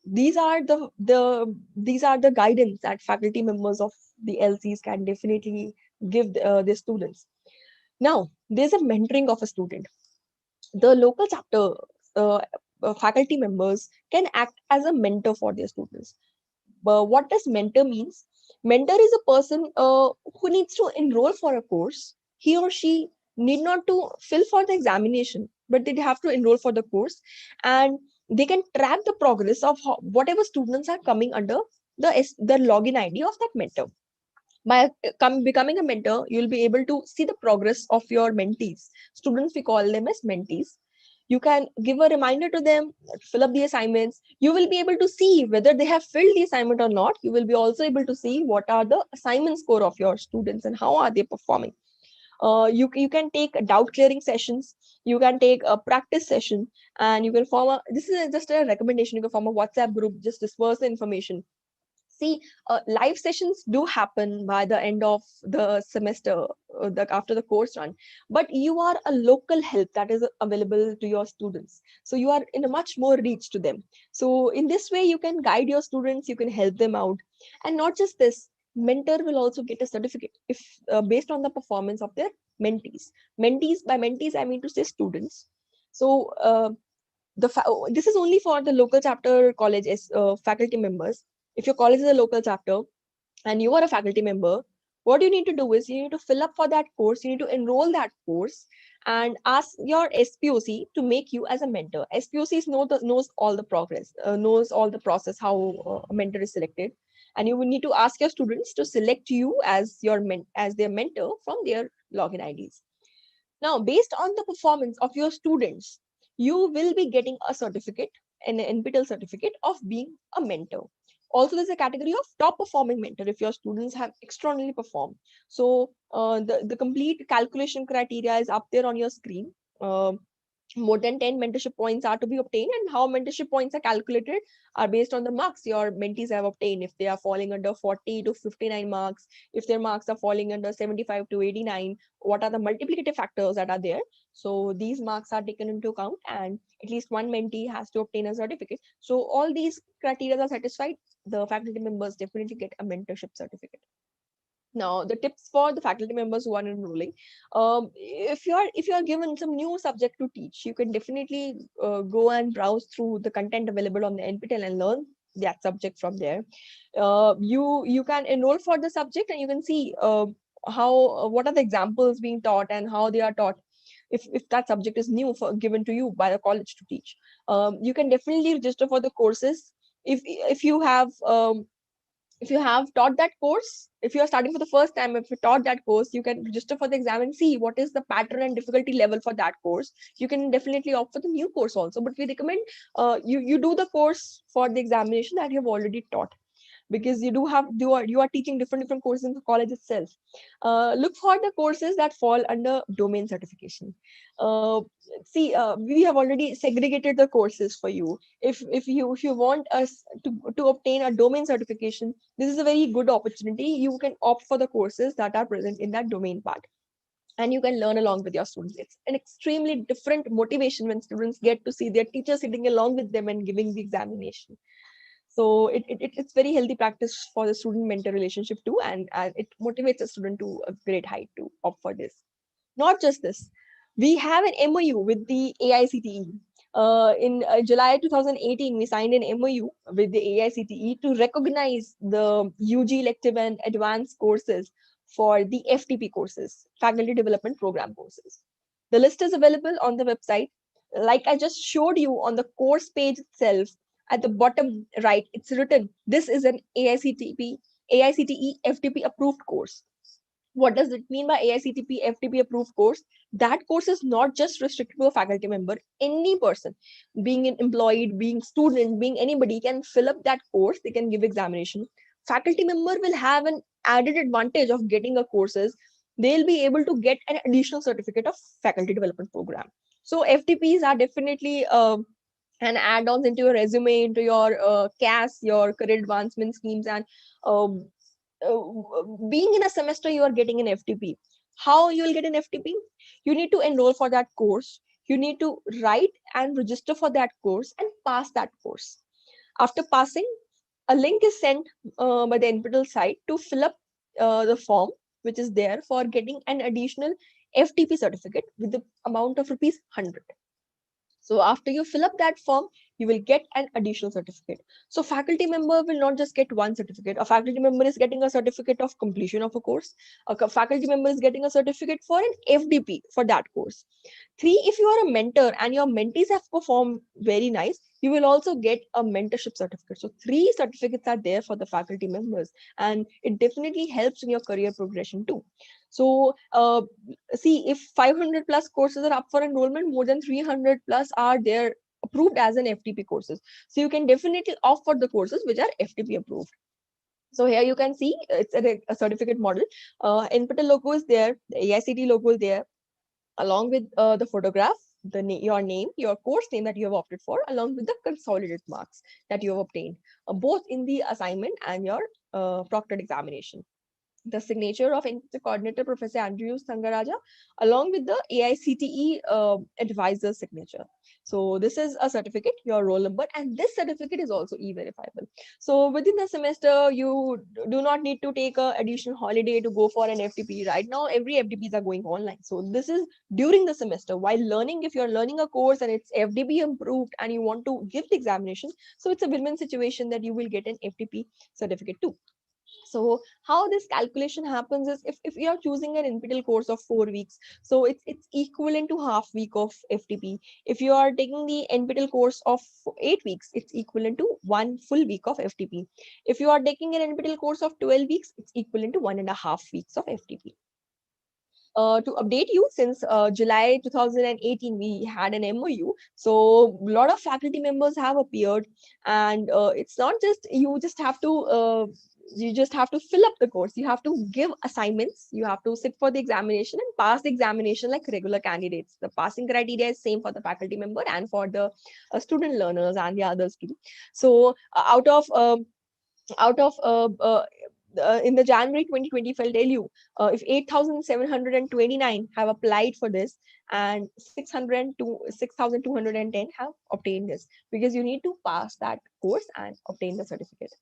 Speaker 5: these are the guidance that faculty members of the LCs can definitely give their students. Now, there's a mentoring of a student. The local chapter faculty members can act as a mentor for their students. What does mentor means? Mentor is a person who needs to enroll for a course. He or she need not to fill for the examination, but they have to enroll for the course, and they can track the progress of whatever students are coming under the login ID of that mentor. By becoming a mentor, you'll be able to see the progress of your mentees. Students, we call them as mentees. You can give a reminder to them, fill up the assignments. You will be able to see whether they have filled the assignment or not. You will be also able to see what are the assignment score of your students and how are they performing. You can take doubt clearing sessions. You can take a practice session, and you can form a, this is just a recommendation, you can form a WhatsApp group, just disperse the information. See, live sessions do happen by the end of the semester, after the course run, but you are a local help that is available to your students. So you are in a much more reach to them. So in this way, you can guide your students, you can help them out. And not just this, mentor will also get a certificate if based on the performance of their mentees. By mentees, I mean to say students. So this is only for the local chapter college faculty members. If your college is a local chapter and you are a faculty member, what you need to do is you need to fill up for that course, you need to enroll that course and ask your SPOC to make you as a mentor. SPOCs knows all the progress, knows all the process, how a mentor is selected. And you will need to ask your students to select you as as their mentor from their login IDs. Now, based on the performance of your students, you will be getting a certificate, an NPTEL certificate of being a mentor. Also, there's a category of top performing mentor if your students have extraordinarily performed. So the complete calculation criteria is up there on your screen. More than 10 mentorship points are to be obtained, and how mentorship points are calculated are based on the marks your mentees have obtained. If they are falling under 40 to 59 marks, if their marks are falling under 75 to 89, what are the multiplicative factors that are there? So these marks are taken into account, and at least one mentee has to obtain a certificate. So all these criteria are satisfied, the faculty members definitely get a mentorship certificate. Now, the tips for the faculty members who are enrolling: if you are given some new subject to teach, you can definitely go and browse through the content available on the NPTEL and learn that subject from there. You can enroll for the subject, and you can see what are the examples being taught and how they are taught. If that subject is new given to you by the college to teach, you can definitely register for the courses. If you have if you have taught that course, if you are starting for the first time, if you taught that course, you can register for the exam and see what is the pattern and difficulty level for that course. You can definitely opt for the new course also, but we recommend you do the course for the examination that you have already taught, because you are teaching different courses in the college itself. Look for the courses that fall under domain certification. We have already segregated the courses for you. If you want us to obtain a domain certification, this is a very good opportunity. You can opt for the courses that are present in that domain part, and you can learn along with your students. It's an extremely different motivation when students get to see their teacher sitting along with them and giving the examination. So it's very healthy practice for the student mentor relationship too, and it motivates a student to a great height to opt for this. Not just this, we have an MOU with the AICTE. In July 2018, we signed an MOU with the AICTE to recognize the UG elective and advanced courses for the FDP courses, Faculty Development Program courses. The list is available on the website. Like I just showed you on the course page itself, at the bottom right, it's written, this is an AICTE FDP approved course. What does it mean by AICTE FDP approved course? That course is not just restricted to a faculty member. Any person, being an employee, being student, being anybody, can fill up that course. They can give examination. Faculty member will have an added advantage of getting a courses. They'll be able to get an additional certificate of faculty development program. So FDPs are definitely and add-ons into your resume, into your CAS, your career advancement schemes, and um, being in a semester, you are getting an FTP. How you will get an FTP? You need to enroll for that course. You need to write and register for that course and pass that course. After passing, a link is sent by the NPTEL site to fill up the form, which is there for getting an additional FTP certificate with the amount of rupees 100. So after you fill up that form, you will get an additional certificate. So faculty member will not just get one certificate. A faculty member is getting a certificate of completion of a course. Faculty member is getting a certificate for an FDP for that course. 3, if you are a mentor and your mentees have performed very nice, you will also get a mentorship certificate. So 3 certificates are there for the faculty members, and it definitely helps in your career progression too. So see, if 500 plus courses are up for enrollment, more than 300 plus are there approved as an FTP courses. So you can definitely opt for the courses which are FTP approved. So here you can see it's a certificate model. NPTEL logo is there, the AICTE logo is there, along with the photograph, your name, your course name that you have opted for, along with the consolidated marks that you have obtained, both in the assignment and your proctored examination. The signature of the coordinator, Professor Andrew Sangaraja, along with the AICTE advisor signature. So this is a certificate, your roll number, and this certificate is also e-verifiable. So within the semester, you do not need to take an additional holiday to go for an FTP. Right now, every FTPs are going online. So this is during the semester while learning. If you're learning a course and it's FTP approved and you want to give the examination, so it's a win-win situation that you will get an FTP certificate too. So how this calculation happens is if you are choosing an NPTEL course of 4 weeks, so it's equivalent to half week of FTP. If you are taking the NPTEL course of 8 weeks, it's equivalent to 1 full week of FTP. If you are taking an NPTEL course of 12 weeks, it's equivalent to 1.5 weeks of FTP. To update you, since July 2018, we had an MOU. So a lot of faculty members have appeared, and it's not just you just have to fill up the course. You have to give assignments. You have to sit for the examination and pass the examination like regular candidates. The passing criteria is same for the faculty member and for the student learners and the others too. So in the January 2020, if I'll tell you, if 8,729 have applied for this and 6,210 have obtained this, because you need to pass that course and obtain the certificate.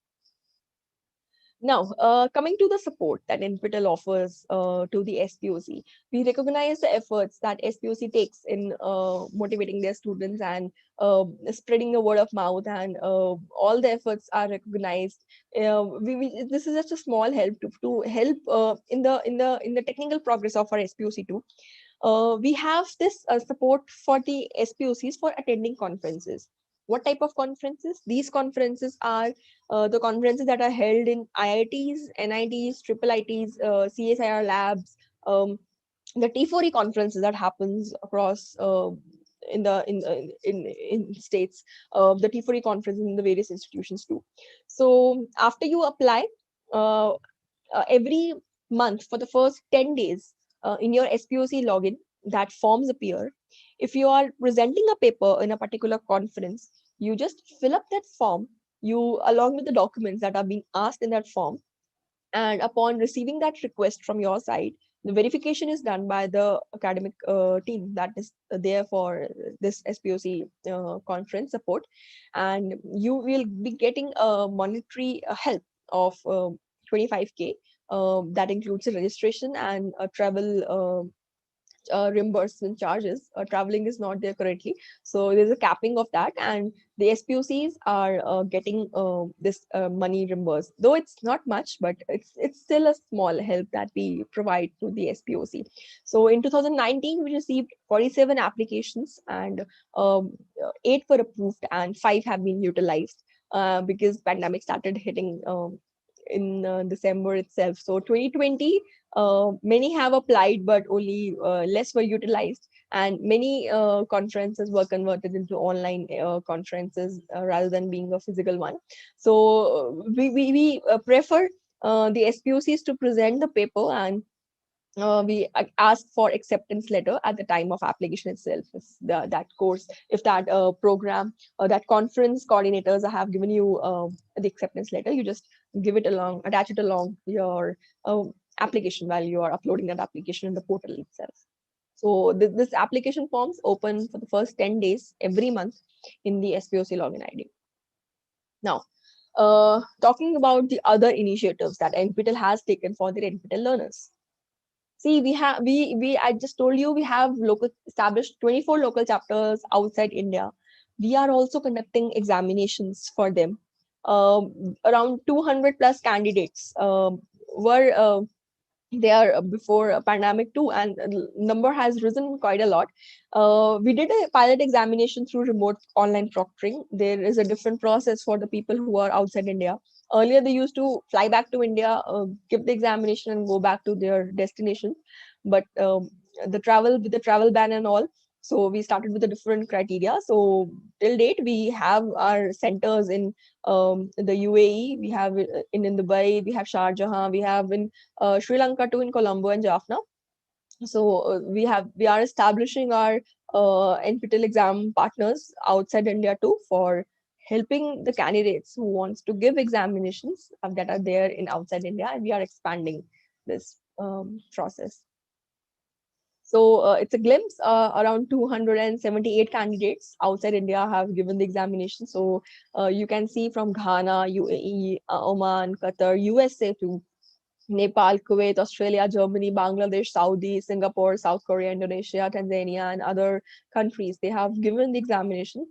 Speaker 5: Now, coming to the support that NPTEL offers to the SPOC, we recognize the efforts that SPOC takes in motivating their students and spreading the word of mouth, and all the efforts are recognized. This is just a small help to help in the technical progress of our SPOC too. We have this support for the SPOCs for attending conferences. What type of conferences? These conferences are the conferences that are held in IITs, NITs, IIITs, CSIR labs, the T4E conferences that happens across in states, the T4E conferences in the various institutions too. So after you apply, every month for the first 10 days in your SPOC login, that forms appear. If you are presenting a paper in a particular conference, you just fill up that form, along with the documents that are being asked in that form. And upon receiving that request from your side, the verification is done by the academic team that is there for this SPOC conference support. And you will be getting a monetary help of 25K. That includes a registration and a travel reimbursement charges. Traveling is not there currently, so there's a capping of that, and the SPOCs are getting this money reimbursed, though it's not much, but it's still a small help that we provide to the SPOC. So in 2019 we received 47 applications, and 8 were approved and 5 have been utilized because pandemic started hitting in December itself. So 2020, many have applied, but only less were utilized, and many conferences were converted into online conferences rather than being a physical one. So we prefer the SPOCs to present the paper, and we ask for acceptance letter at the time of application itself. If that course, if that program or that conference coordinators have given you the acceptance letter, you just give it along, attach it along your application while you are uploading that application in the portal itself. So this application forms open for the first 10 days every month in the SPOC login ID. Now, talking about the other initiatives that NPTEL has taken for their NPTEL learners. See, I just told you we have established 24 local chapters outside India. we are also conducting examinations for them. Around 200 plus candidates were there before a pandemic too, and number has risen quite a lot. We did a pilot examination through remote online proctoring. There is a different process for the people who are outside India. Earlier, they used to fly back to India, give the examination, and go back to their destination. But with the travel ban and all, so we started with a different criteria. So till date, we have our centers in the UAE, we have in Dubai, we have Sharjah, we have in Sri Lanka too, in Colombo and Jaffna. So we are establishing our NPTEL exam partners outside India too, for helping the candidates who wants to give examinations that are there in outside India, and we are expanding this process. So it's a glimpse. Around 278 candidates outside India have given the examination. So you can see from Ghana, UAE, Oman, Qatar, USA too, Nepal, Kuwait, Australia, Germany, Bangladesh, Saudi, Singapore, South Korea, Indonesia, Tanzania, and other countries. They have given the examination.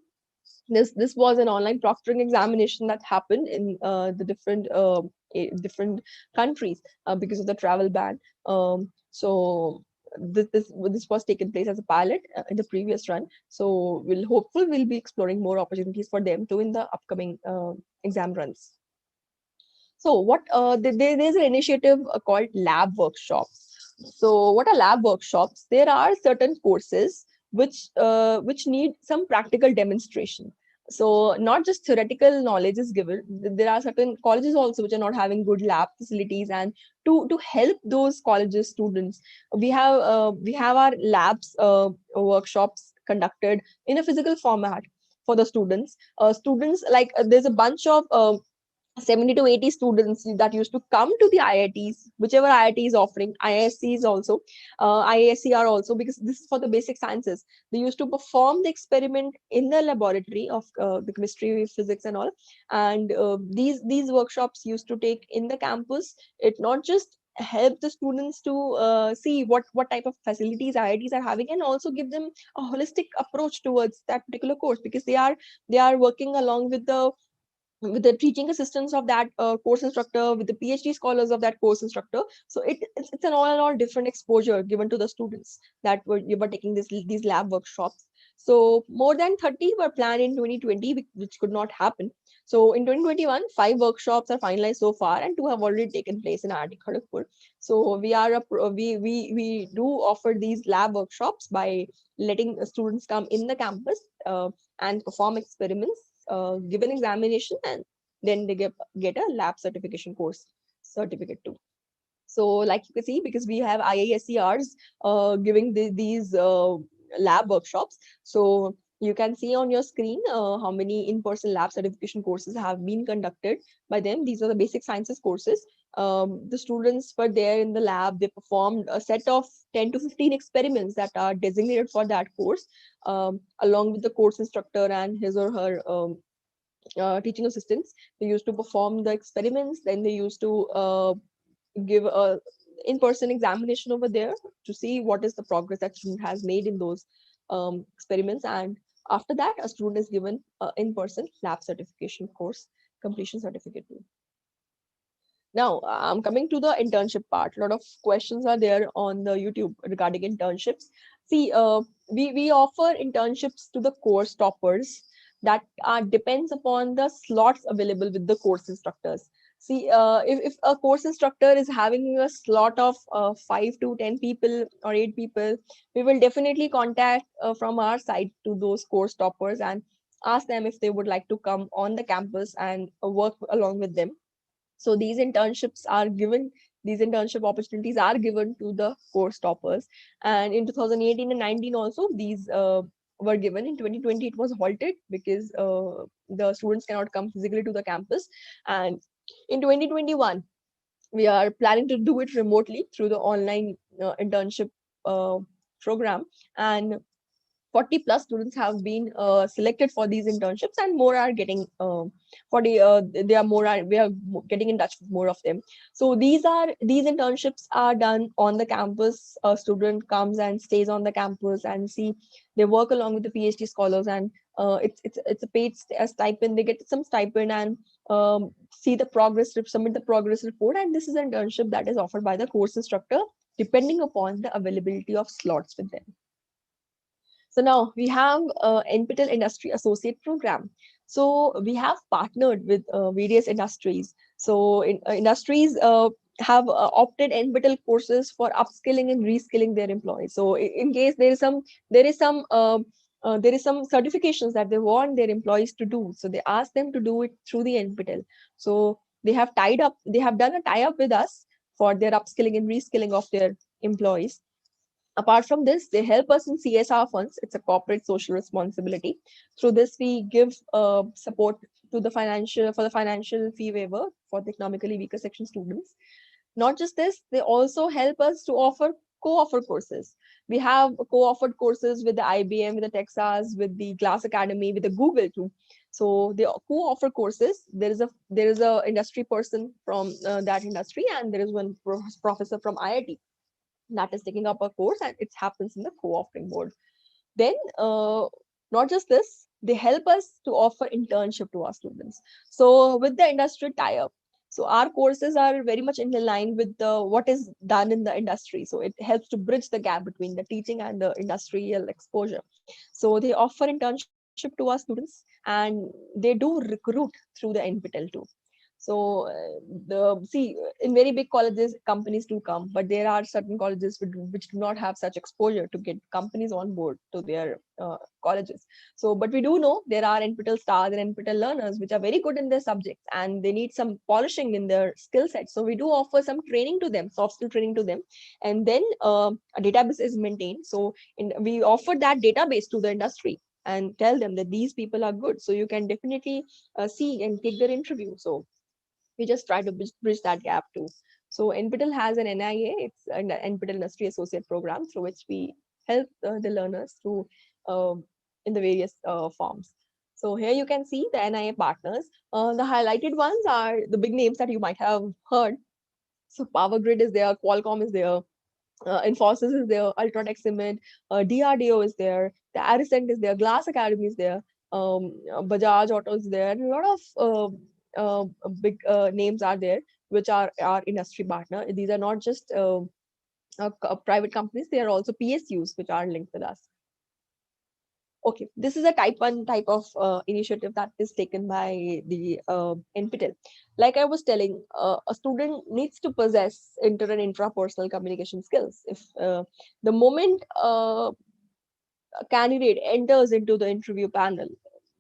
Speaker 5: This was an online proctoring examination that happened in the different countries because of the travel ban. So this was taken place as a pilot in the previous run. So we'll be exploring more opportunities for them too in the upcoming exam runs. So there's an initiative called lab workshops. So what are lab workshops? There are certain courses which need some practical demonstration. So not just theoretical knowledge is given. There are certain colleges also which are not having good lab facilities, and to help those colleges students, we have our labs workshops conducted in a physical format for the students. Students like there's a bunch of 70 to 80 students that used to come to the IITs, whichever IIT is offering, IISCs also, IISCR also, because this is for the basic sciences. They used to perform the experiment in the laboratory of the chemistry, physics and all. And these workshops used to take in the campus. It not just help the students to see what type of facilities IITs are having, and also give them a holistic approach towards that particular course, because they are working along with the teaching assistants of that course instructor, with the PhD scholars of that course instructor. So it's an all in all different exposure given to the students that were taking these lab workshops. So more than 30 were planned in 2020, which could not happen. So in 2021, 5 workshops are finalized so far, and 2 have already taken place in IIT Kharagpur. So we do offer these lab workshops by letting students come in the campus and perform experiments, give an examination, and then they get a lab certification course certificate too. So like you can see, because we have IISCRs giving these lab workshops, so you can see on your screen how many in-person lab certification courses have been conducted by them. These are the basic sciences courses. The students were there in the lab. They performed a set of 10 to 15 experiments that are designated for that course, along with the course instructor and his or her teaching assistants. They used to perform the experiments, then they used to give a in-person examination over there to see what is the progress that student has made in those experiments. And after that, a student is given in-person lab certification course completion certificate too. Now, I'm coming to the internship part. A lot of questions are there on the YouTube regarding internships. See, we offer internships to the course toppers. That depends upon the slots available with the course instructors. See, if a course instructor is having a slot of 5 to 10 people or 8 people, we will definitely contact from our side to those course toppers and ask them if they would like to come on the campus and work along with them. So these internships are given, these internship opportunities are given to the course toppers. And in 2018 and 19 also, these were given. In 2020, it was halted because the students cannot come physically to the campus. And in 2021, we are planning to do it remotely through the online internship program. And 40 plus students have been selected for these internships, and more are getting we are getting in touch with more of them. So these internships are done on the campus. A student comes and stays on the campus and they work along with the PhD scholars, and it's a paid stipend. They get some stipend and see the progress, submit the progress report, and this is an internship that is offered by the course instructor depending upon the availability of slots with them. So now we have NPTEL Industry Associate Program. So we have partnered with various industries. So industries have opted NPTEL courses for upskilling and reskilling their employees. So in case there is some certifications that they want their employees to do, so they ask them to do it through the NPTEL. So they have done a tie-up with us for their upskilling and reskilling of their employees. Apart from this, they help us in CSR funds. It's a corporate social responsibility. Through this, we give support to the financial fee waiver for the economically weaker section students. Not just this, they also help us to offer co-offer courses. We have co-offered courses with the IBM, with the Texas, with the Glass Academy, with the Google too. So they co-offer courses. There is a industry person from that industry, and there is one professor from IIT that is taking up a course, and it happens in the co-offering mode. Then not just this, they help us to offer internship to our students. So with the industry tie-up, so our courses are very much in line with what is done in the industry. So it helps to bridge the gap between the teaching and the industrial exposure. So they offer internship to our students, and they do recruit through the NPTEL too. So in very big colleges, companies do come, but there are certain colleges which do not have such exposure to get companies on board to their colleges. So, but we do know there are NPTEL stars and NPTEL learners which are very good in their subjects, and they need some polishing in their skill set. So we do offer some training to them, soft skill training to them, and then a database is maintained. So we offer that database to the industry and tell them that these people are good. So you can definitely see and take their interview. So we just try to bridge that gap too. So NPTEL has an NIA, it's an NPTEL Industry Associate Program, through which we help the learners through in the various forms. So here you can see the NIA partners. The highlighted ones are the big names that you might have heard. So Power Grid is there, Qualcomm is there, Infosys is there, Ultratech Cement, DRDO is there, the Aricent is there, Glass Academy is there, Bajaj Auto is there, and a lot of big names are there, which are our industry partner. These are not just private companies, they are also PSUs which are linked with us. Okay, this is a type of initiative that is taken by the NPTEL. Like I was telling, a student needs to possess inter and intrapersonal communication skills. If the moment a candidate enters into the interview panel,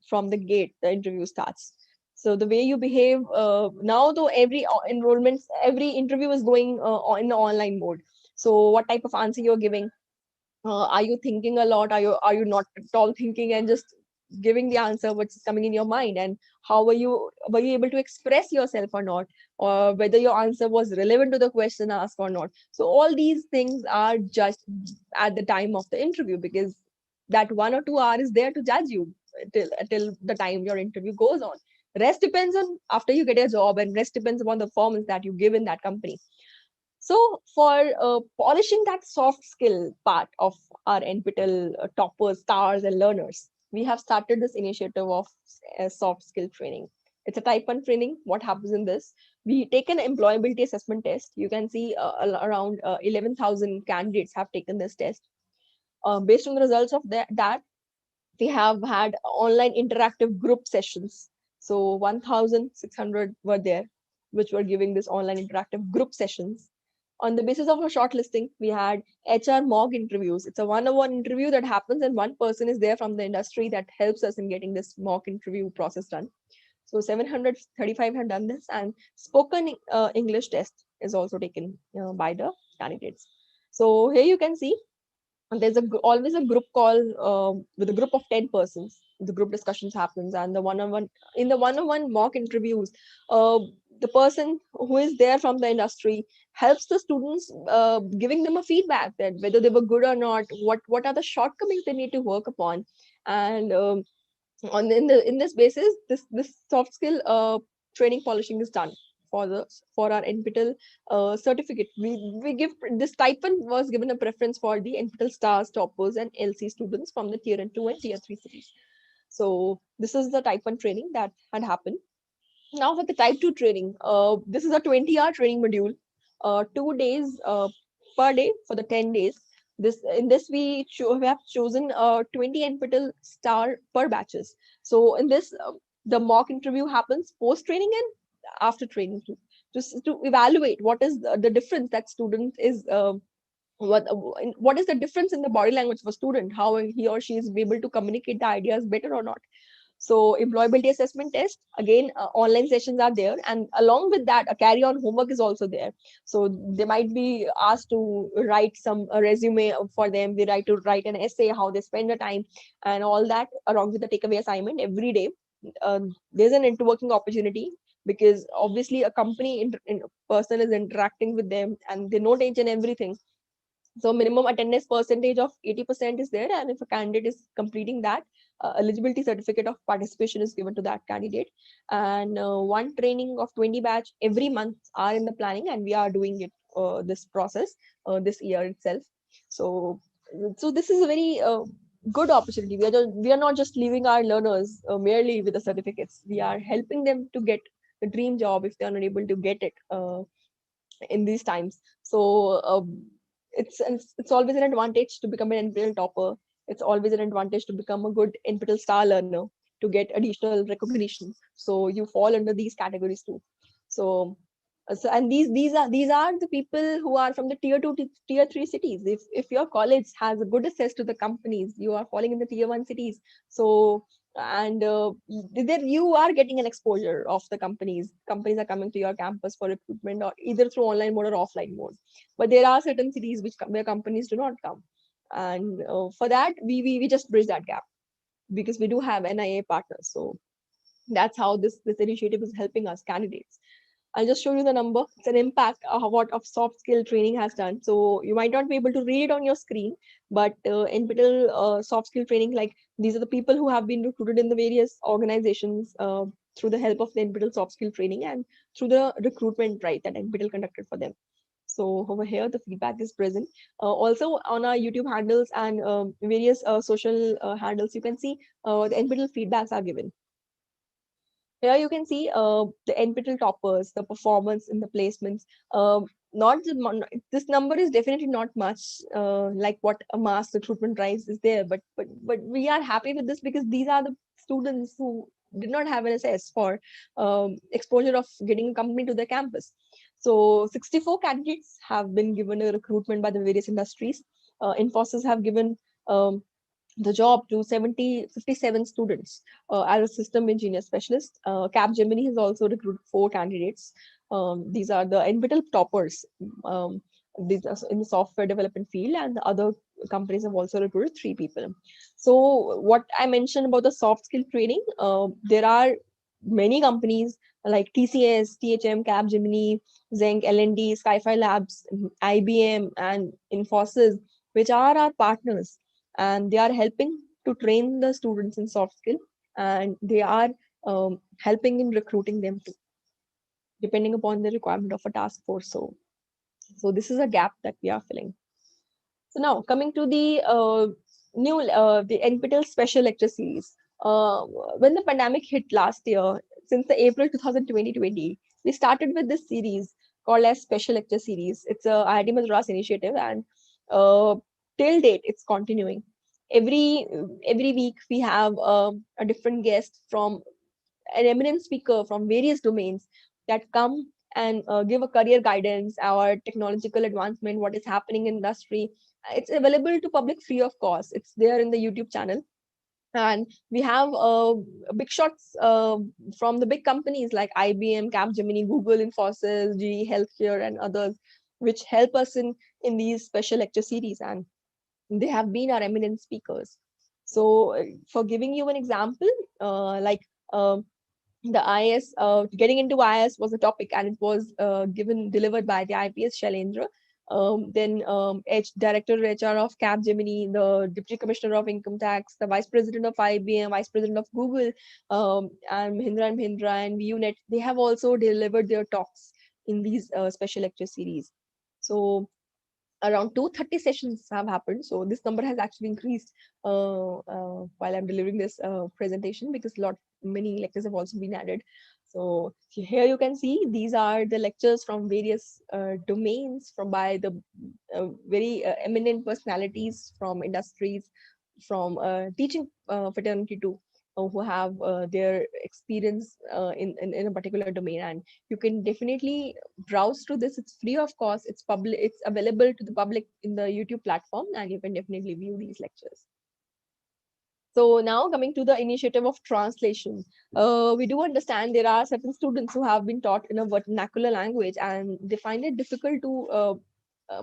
Speaker 5: from the gate, the interview starts. So the way you behave now, though every interview is going in the online mode. So what type of answer you're giving? Are you thinking a lot? Are you not at all thinking and just giving the answer what's coming in your mind? And how were you able to express yourself or not? Or whether your answer was relevant to the question asked or not? So all these things are judged at the time of the interview, because that 1 or 2 hours is there to judge you till the time your interview goes on. Rest depends on after you get a job, and rest depends upon the performance that you give in that company. So for polishing that soft skill part of our NPTEL toppers, stars, and learners, we have started this initiative of soft skill training. It's a type 1 training. What happens in this? We take an employability assessment test. You can see around 11,000 candidates have taken this test. Based on the results of that, we have had online interactive group sessions. So 1,600 were there, which were giving this online interactive group sessions. On the basis of a shortlisting, we had HR mock interviews. It's a one-on-one interview that happens, and one person is there from the industry that helps us in getting this mock interview process done. So 735 have done this, and spoken English test is also taken by the candidates. So here you can see there's always a group call with a group of 10 persons. The group discussions happens, and the one-on-one mock interviews, the person who is there from the industry helps the students, giving them a feedback that whether they were good or not, what are the shortcomings they need to work upon. And in this basis, this soft skill training polishing is done for our NPTEL certificate. We give this stipend was given a preference for the NPTEL stars, toppers, and LC students from the tier 2 and tier 3 cities. So this is the type 1 training that had happened. Now for the type 2 training, this is a 20-hour training module, 2 days per day for the 10 days. In this we have chosen 20 NPTEL star per batches. So in this, the mock interview happens post training and after training too, just to evaluate what is the difference that student is. What is the difference in the body language of a student, how he or she is able to communicate the ideas better or not. So employability assessment test, again, online sessions are there, and along with that, a carry-on homework is also there. So they might be asked to write a resume for them. They write an essay, how they spend the time, and all that along with the takeaway assignment every day. There's an networking opportunity because obviously a company person is interacting with them and they know each and everything. So minimum attendance percentage of 80% is there, and if a candidate is completing that, eligibility certificate of participation is given to that candidate. And one training of 20 batch every month are in the planning, and we are doing it this process this year itself. So this is a very good opportunity. We are not just leaving our learners merely with the certificates. We are helping them to get the dream job if they are not able to get it in these times. So it's always an advantage to become an NPTEL topper. It's always an advantage to become a good NPTEL star learner to get additional recognition. So you fall under these categories too. So and these are the people who are from the tier 2 to tier 3 cities. If your college has a good access to the companies, you are falling in the tier 1 cities. So and then you are getting an exposure of the companies are coming to your campus for recruitment, or either through online mode or offline mode. But there are certain cities where companies do not come, and for that we just bridge that gap because we do have NIA partners. So that's how this initiative is helping us candidates. I'll just show you the number. It's an impact of what soft skill training has done. So you might not be able to read it on your screen, but NPTEL soft skill training, like these are the people who have been recruited in the various organizations through the help of the NPTEL soft skill training and through the recruitment drive that NPTEL conducted for them. So over here, the feedback is present. Also on our YouTube handles and various social handles, you can see the NPTEL feedbacks are given. Here you can see the NPTEL toppers, the performance in the placements. This number is definitely not much like what a mass recruitment drive is there, but we are happy with this because these are the students who did not have an SS for exposure of getting a company to their campus. So 64 candidates have been given a recruitment by the various industries. Infosys have given the job to 57 students as a system engineer specialist. Capgemini has also recruited 4 candidates. These are the NPTEL toppers. These are in the software development field, and the other companies have also recruited 3 people. So what I mentioned about the soft skill training, there are many companies like TCS, THM, Capgemini, Zenk, L&D, Skyfi Labs, IBM, and Infosys, which are our partners, and they are helping to train the students in soft skill, and they are helping in recruiting them too, depending upon the requirement of a task force. So this is a gap that we are filling. So now coming to the the NPTEL special lecture series. When the pandemic hit last year, since the April 2020, we started with this series called as special lecture series. It's a IIT Madras initiative, and till date it's continuing. Every week we have a different guest from an eminent speaker from various domains that come and give a career guidance, our technological advancement, what is happening in industry. It's available to public free of cost. It's there in the YouTube channel. And we have big shots from the big companies like IBM, Capgemini, Google, Infosys, GE Healthcare, and others, which help us in these special lecture series. And they have been our eminent speakers. So for giving you an example, the IS, getting into IS was a topic, and it was delivered by the IPS Shailendra. Then Director HR of Capgemini, the Deputy Commissioner of Income Tax, the Vice President of IBM, Vice President of Google, and Mahindra and VUNet, they have also delivered their talks in these special lecture series. So around 230 sessions have happened. So this number has actually increased while I'm delivering this presentation, because many lectures have also been added. So here you can see these are the lectures from various domains, from by the very eminent personalities from industries, from teaching fraternity too, who have their experience in a particular domain. And you can definitely browse through this. It's free of cost. It's public. It's available to the public in the YouTube platform, and you can definitely view these lectures. So now coming to the initiative of translation, we do understand there are certain students who have been taught in a vernacular language, and they find it difficult to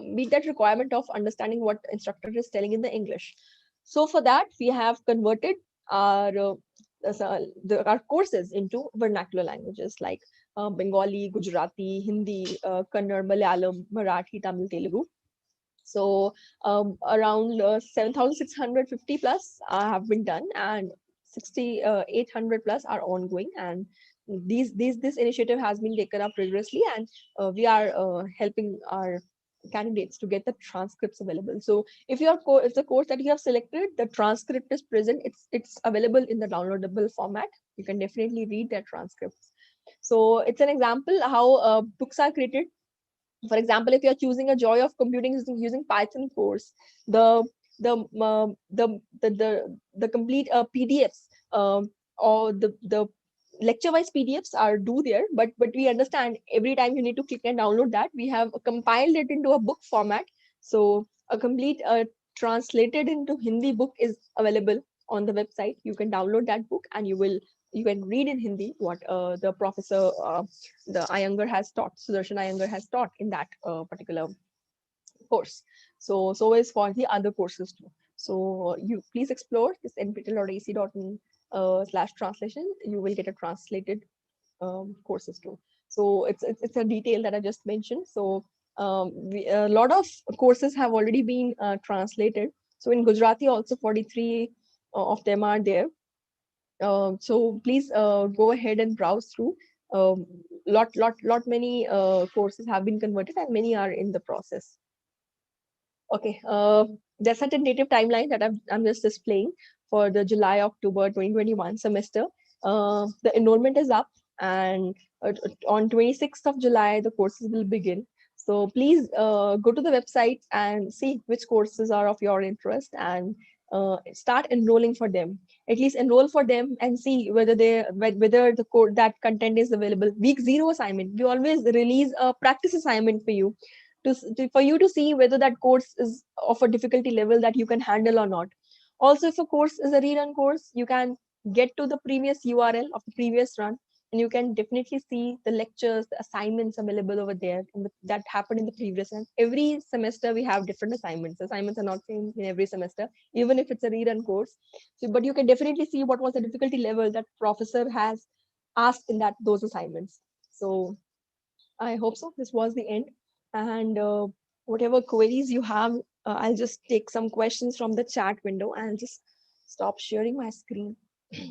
Speaker 5: meet that requirement of understanding what instructor is telling in the English. So for that, we have converted our our courses into vernacular languages like Bengali, Gujarati, Hindi, Kannada, Malayalam, Marathi, Tamil, Telugu. So around 7,650 plus have been done, and 6,800 plus are ongoing. And this initiative has been taken up rigorously, and we are helping our candidates to get the transcripts available. So if if the course that you have selected, the transcript is present, it's available in the downloadable format. You can definitely read their transcripts. So it's an example how books are created. For example, if you're choosing a joy of computing using Python course, the complete PDFs or the lecture wise PDFs are due there, but we understand every time you need to click and download that. We have compiled it into a book format. So a complete translated into Hindi book is available on the website. You can download that book, and you can read in Hindi what the professor the Iyengar has taught, Sudarshan Iyengar has taught in that particular course. So is for the other courses too. So you please explore this nptel.ac.in/translation. You will get a translated courses too. So it's a detail that I just mentioned. So a lot of courses have already been translated. So in Gujarati also 43 of them are there. So please go ahead and browse through. Lot many courses have been converted, and many are in the process. Okay, there's a tentative timeline that I'm just displaying for the July-October 2021 semester. The enrollment is up, and on 26th of July, the courses will begin. So please go to the website and see which courses are of your interest, and start enrolling for them. At least enroll for them and see whether that content is available. Week 0 assignment, we always release a practice assignment for you for you to see whether that course is of a difficulty level that you can handle or not. Also, if a course is a rerun course, you can get to the previous URL of the previous run, and you can definitely see the lectures, the assignments available over there that happened in the previous run. Every semester we have different assignments. Assignments are not same in every semester, even if it's a rerun course. So, but you can definitely see what was the difficulty level that professor has asked in those assignments. So I hope so. This was the end. And whatever queries you have, I'll just take some questions from the chat window, and I'll just stop sharing my screen. Yeah.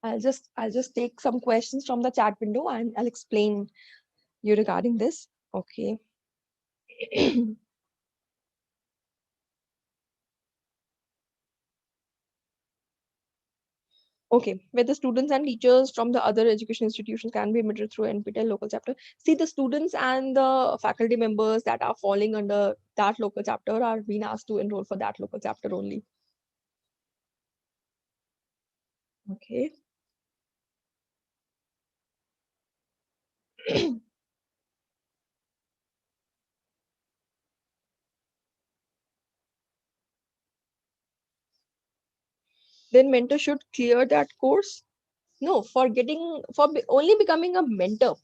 Speaker 5: I'll just take some questions from the chat window, and I'll explain you regarding this. Okay. Okay, whether students and teachers from the other education institutions can be admitted through NPTEL local chapter. See, the students and the faculty members that are falling under that local chapter are being asked to enroll for that local chapter only. Okay. Then mentor should clear that course. No, for only becoming a mentor.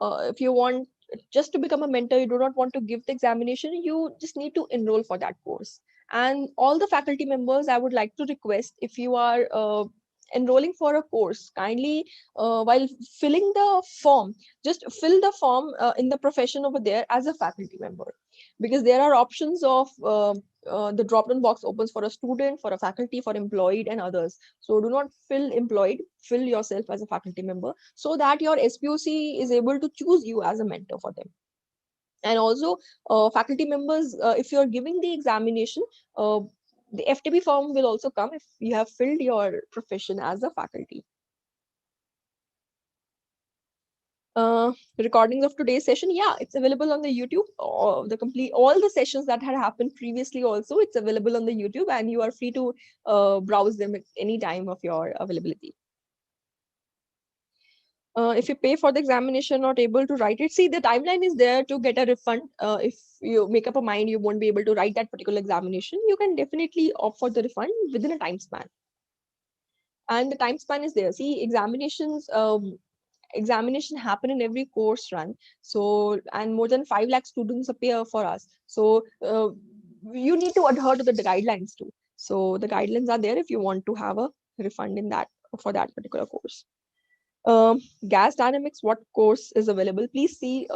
Speaker 5: If you want just to become a mentor, you do not want to give the examination, you just need to enroll for that course. And all the faculty members, I would like to request, if you are enrolling for a course, kindly while filling the form, just fill the form in the profession over there as a faculty member, because there are options of the drop-down box opens for a student, for a faculty, for employed, and others. So do not fill employed, fill yourself as a faculty member, so that your SPOC is able to choose you as a mentor for them. And also, faculty members, if you're giving the examination, the FTP form will also come if you have filled your profession as a faculty. Recordings of today's session, yeah, it's available on the YouTube. All the sessions that had happened previously also, it's available on the YouTube, and you are free to browse them at any time of your availability. If you pay for the examination, not able to write it, see, the timeline is there to get a refund. If you make up a mind you won't be able to write that particular examination, you can definitely opt for the refund within a time span. And the time span is there. See, examination happen in every course run. So, and more than 5 lakh students appear for us. So you need to adhere to the guidelines too. So the guidelines are there if you want to have a refund in that for that particular course. Gas dynamics, what course is available? Please see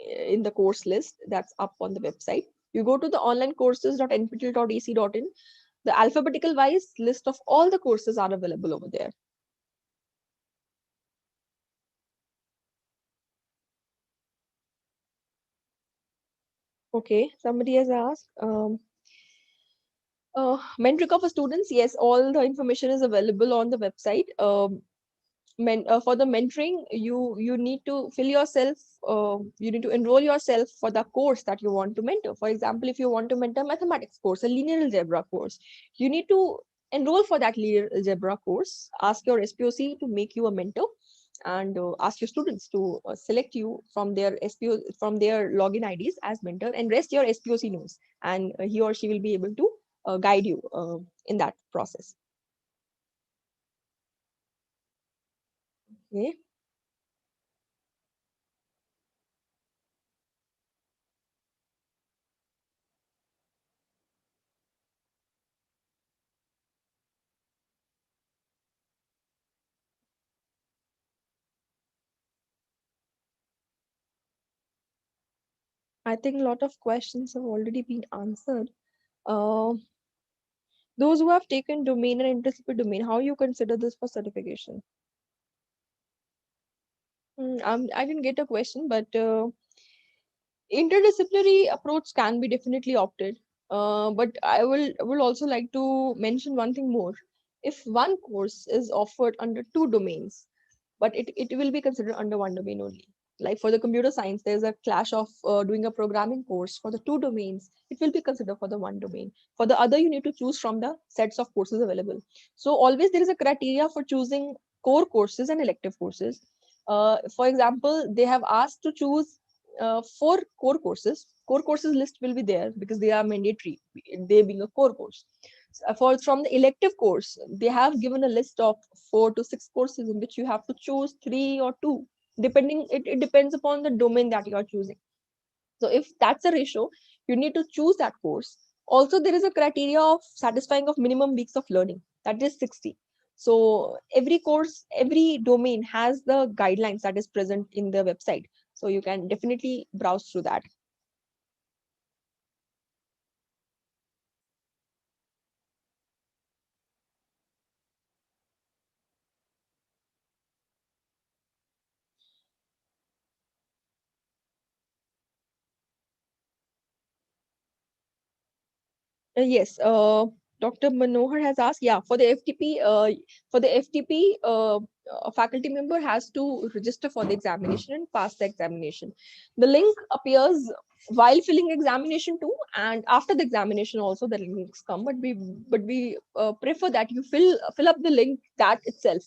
Speaker 5: in the course list that's up on the website. You go to the online courses.nptel.ac.in. The alphabetical wise list of all the courses are available over there. Okay, somebody has asked. Mentorship for students, yes, all the information is available on the website. For the mentoring, you need to fill yourself, you need to enroll yourself for the course that you want to mentor. For example, if you want to mentor mathematics course, a linear algebra course, you need to enroll for that linear algebra course, ask your SPOC to make you a mentor, and ask your students to select you from their from their login IDs as mentor, and rest your SPOC knows, and he or she will be able to guide you in that process. Okay. I think a lot of questions have already been answered. Those who have taken domain and interdisciplinary domain, how you consider this for certification? I didn't get a question, but interdisciplinary approach can be definitely opted. But I will also like to mention one thing more. If one course is offered under 2 domains, but it will be considered under 1 domain only. Like for the computer science, there's a clash of doing a programming course for the 2 domains. It will be considered for the 1 domain. For the other, you need to choose from the sets of courses available. So always there is a criteria for choosing core courses and elective courses. For example, they have asked to choose 4 core courses. Core courses list will be there because they are mandatory, they being a core course. From the elective course, they have given a list of 4 to 6 courses in which you have to choose 3 or 2, depending. It depends upon the domain that you are choosing. So if that's a ratio, you need to choose that course. Also, there is a criteria of satisfying of minimum weeks of learning, that is 60. So every course, every domain has the guidelines that is present in the website. So you can definitely browse through that. Yes, Dr. Manohar has asked, yeah, for the FTP, a faculty member has to register for the examination and pass the examination. The link appears while filling examination too, and after the examination also the links come. But we prefer that you fill up the link that itself,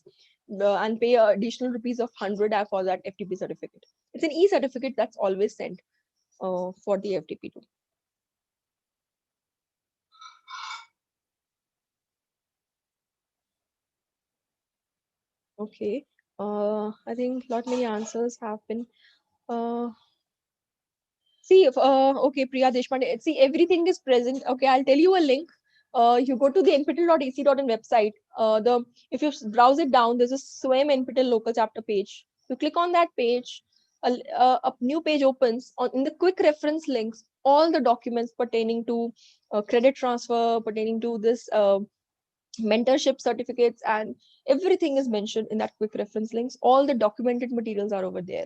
Speaker 5: and pay additional rupees of 100 for that FTP certificate. It's an e-certificate that's always sent for the FTP too. Okay. I think lot many answers have been. Uh, See, okay, Priya Deshpande, see, everything is present. Okay, I'll tell you a link. You go to the nptel.ac.in website. If you browse it down, there's a swim NPTEL local chapter page. You click on that page, a new page opens. In the quick reference links, all the documents pertaining to credit transfer, pertaining to this mentorship certificates, and everything is mentioned in that quick reference links. All the documented materials are over there.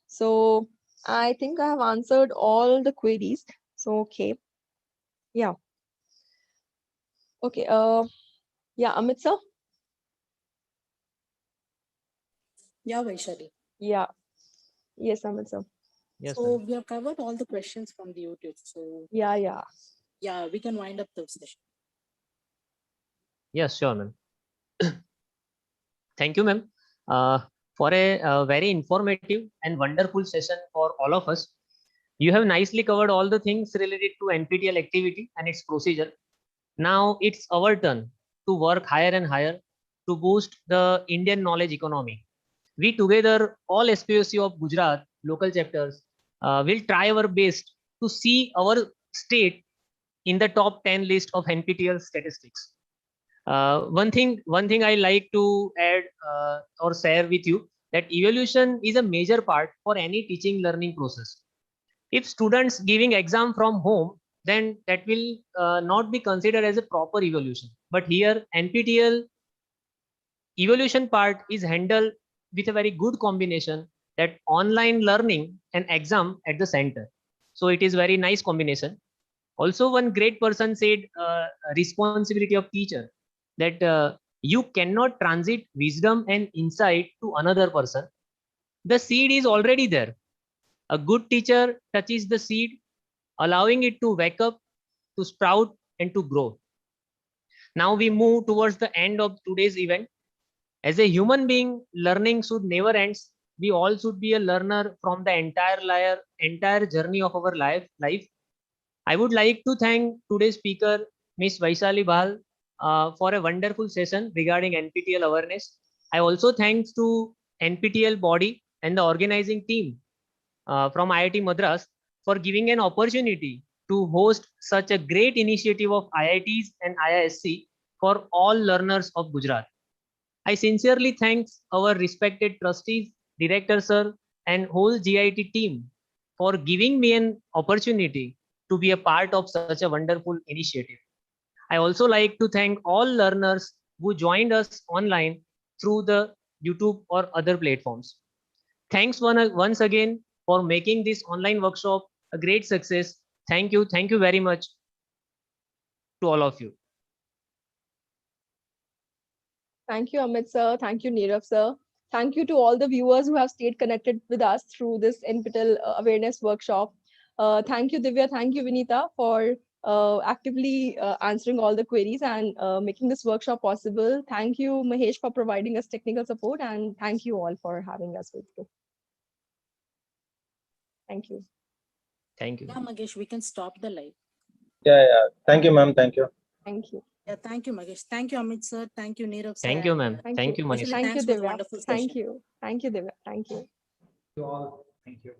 Speaker 5: So I think I have answered all the queries. So, okay. Yeah. Okay. Yeah, Amit sir.
Speaker 2: Yeah, Vaishali.
Speaker 5: Yeah. Yes, Amit sir.
Speaker 3: Yes,
Speaker 2: So
Speaker 3: ma'am.
Speaker 2: we have covered all the questions from the YouTube. So
Speaker 5: Yeah.
Speaker 2: yeah, we can wind up the session.
Speaker 3: Yes, sure, ma'am. Thank you, ma'am, for a very informative and wonderful session for all of us. You have nicely covered all the things related to NPTEL activity and its procedure. Now it's our turn to work higher and higher to boost the Indian knowledge economy. We together, all SPOC of Gujarat local chapters, will try our best to see our state in the top 10 list of NPTEL statistics. One thing I like to add or share with you, that evaluation is a major part for any teaching learning process. If students giving exam from home, then that will not be considered as a proper evaluation. But here NPTEL evaluation part is handled with a very good combination, that online learning and exam at the center. So it is very nice combination. Also, one great person said, responsibility of teacher, that you cannot transit wisdom and insight to another person. The seed is already there. A good teacher touches the seed, allowing it to wake up, to sprout, and to grow. Now we move towards the end of today's event. As a human being, learning should never end. We all should be a learner from the entire journey of our life. I would like to thank today's speaker, Ms. Vaishali Bahal, for a wonderful session regarding NPTEL awareness. I also thanks to NPTEL body and the organizing team from IIT Madras for giving an opportunity to host such a great initiative of IITs and IISc for all learners of Gujarat. I sincerely thank our respected trustees, director sir, and whole GIT team for giving me an opportunity to be a part of such a wonderful initiative. I also like to thank all learners who joined us online through the YouTube or other platforms. Thanks once again for making this online workshop a great success. Thank you. Thank you very much to all of you.
Speaker 5: Thank you, Amit sir. Thank you, Nirav sir. Thank you to all the viewers who have stayed connected with us through this NPTEL awareness workshop. Thank you, Divya. Thank you, Vinita, for actively answering all the queries and making this workshop possible. Thank you, Mahesh, for providing us technical support, and thank you all for having us with you. Thank you.
Speaker 3: Thank you.
Speaker 2: Yeah, Magesh, we can stop the live.
Speaker 1: Yeah. Thank you, ma'am. Thank you.
Speaker 5: Thank you.
Speaker 2: Yeah, thank you, Magesh. Thank you, Amit sir. Thank you, Nirav sir.
Speaker 3: Thank you,
Speaker 2: and,
Speaker 3: ma'am.
Speaker 5: Thank
Speaker 3: Thank
Speaker 5: you.
Speaker 3: you, Manish.
Speaker 2: Vaishali,
Speaker 5: Thank you,
Speaker 2: thanks for the
Speaker 5: Divya.
Speaker 2: wonderful
Speaker 5: Thank
Speaker 2: session.
Speaker 5: you. Thank you, Divya. Thank you.
Speaker 4: You all. Thank you.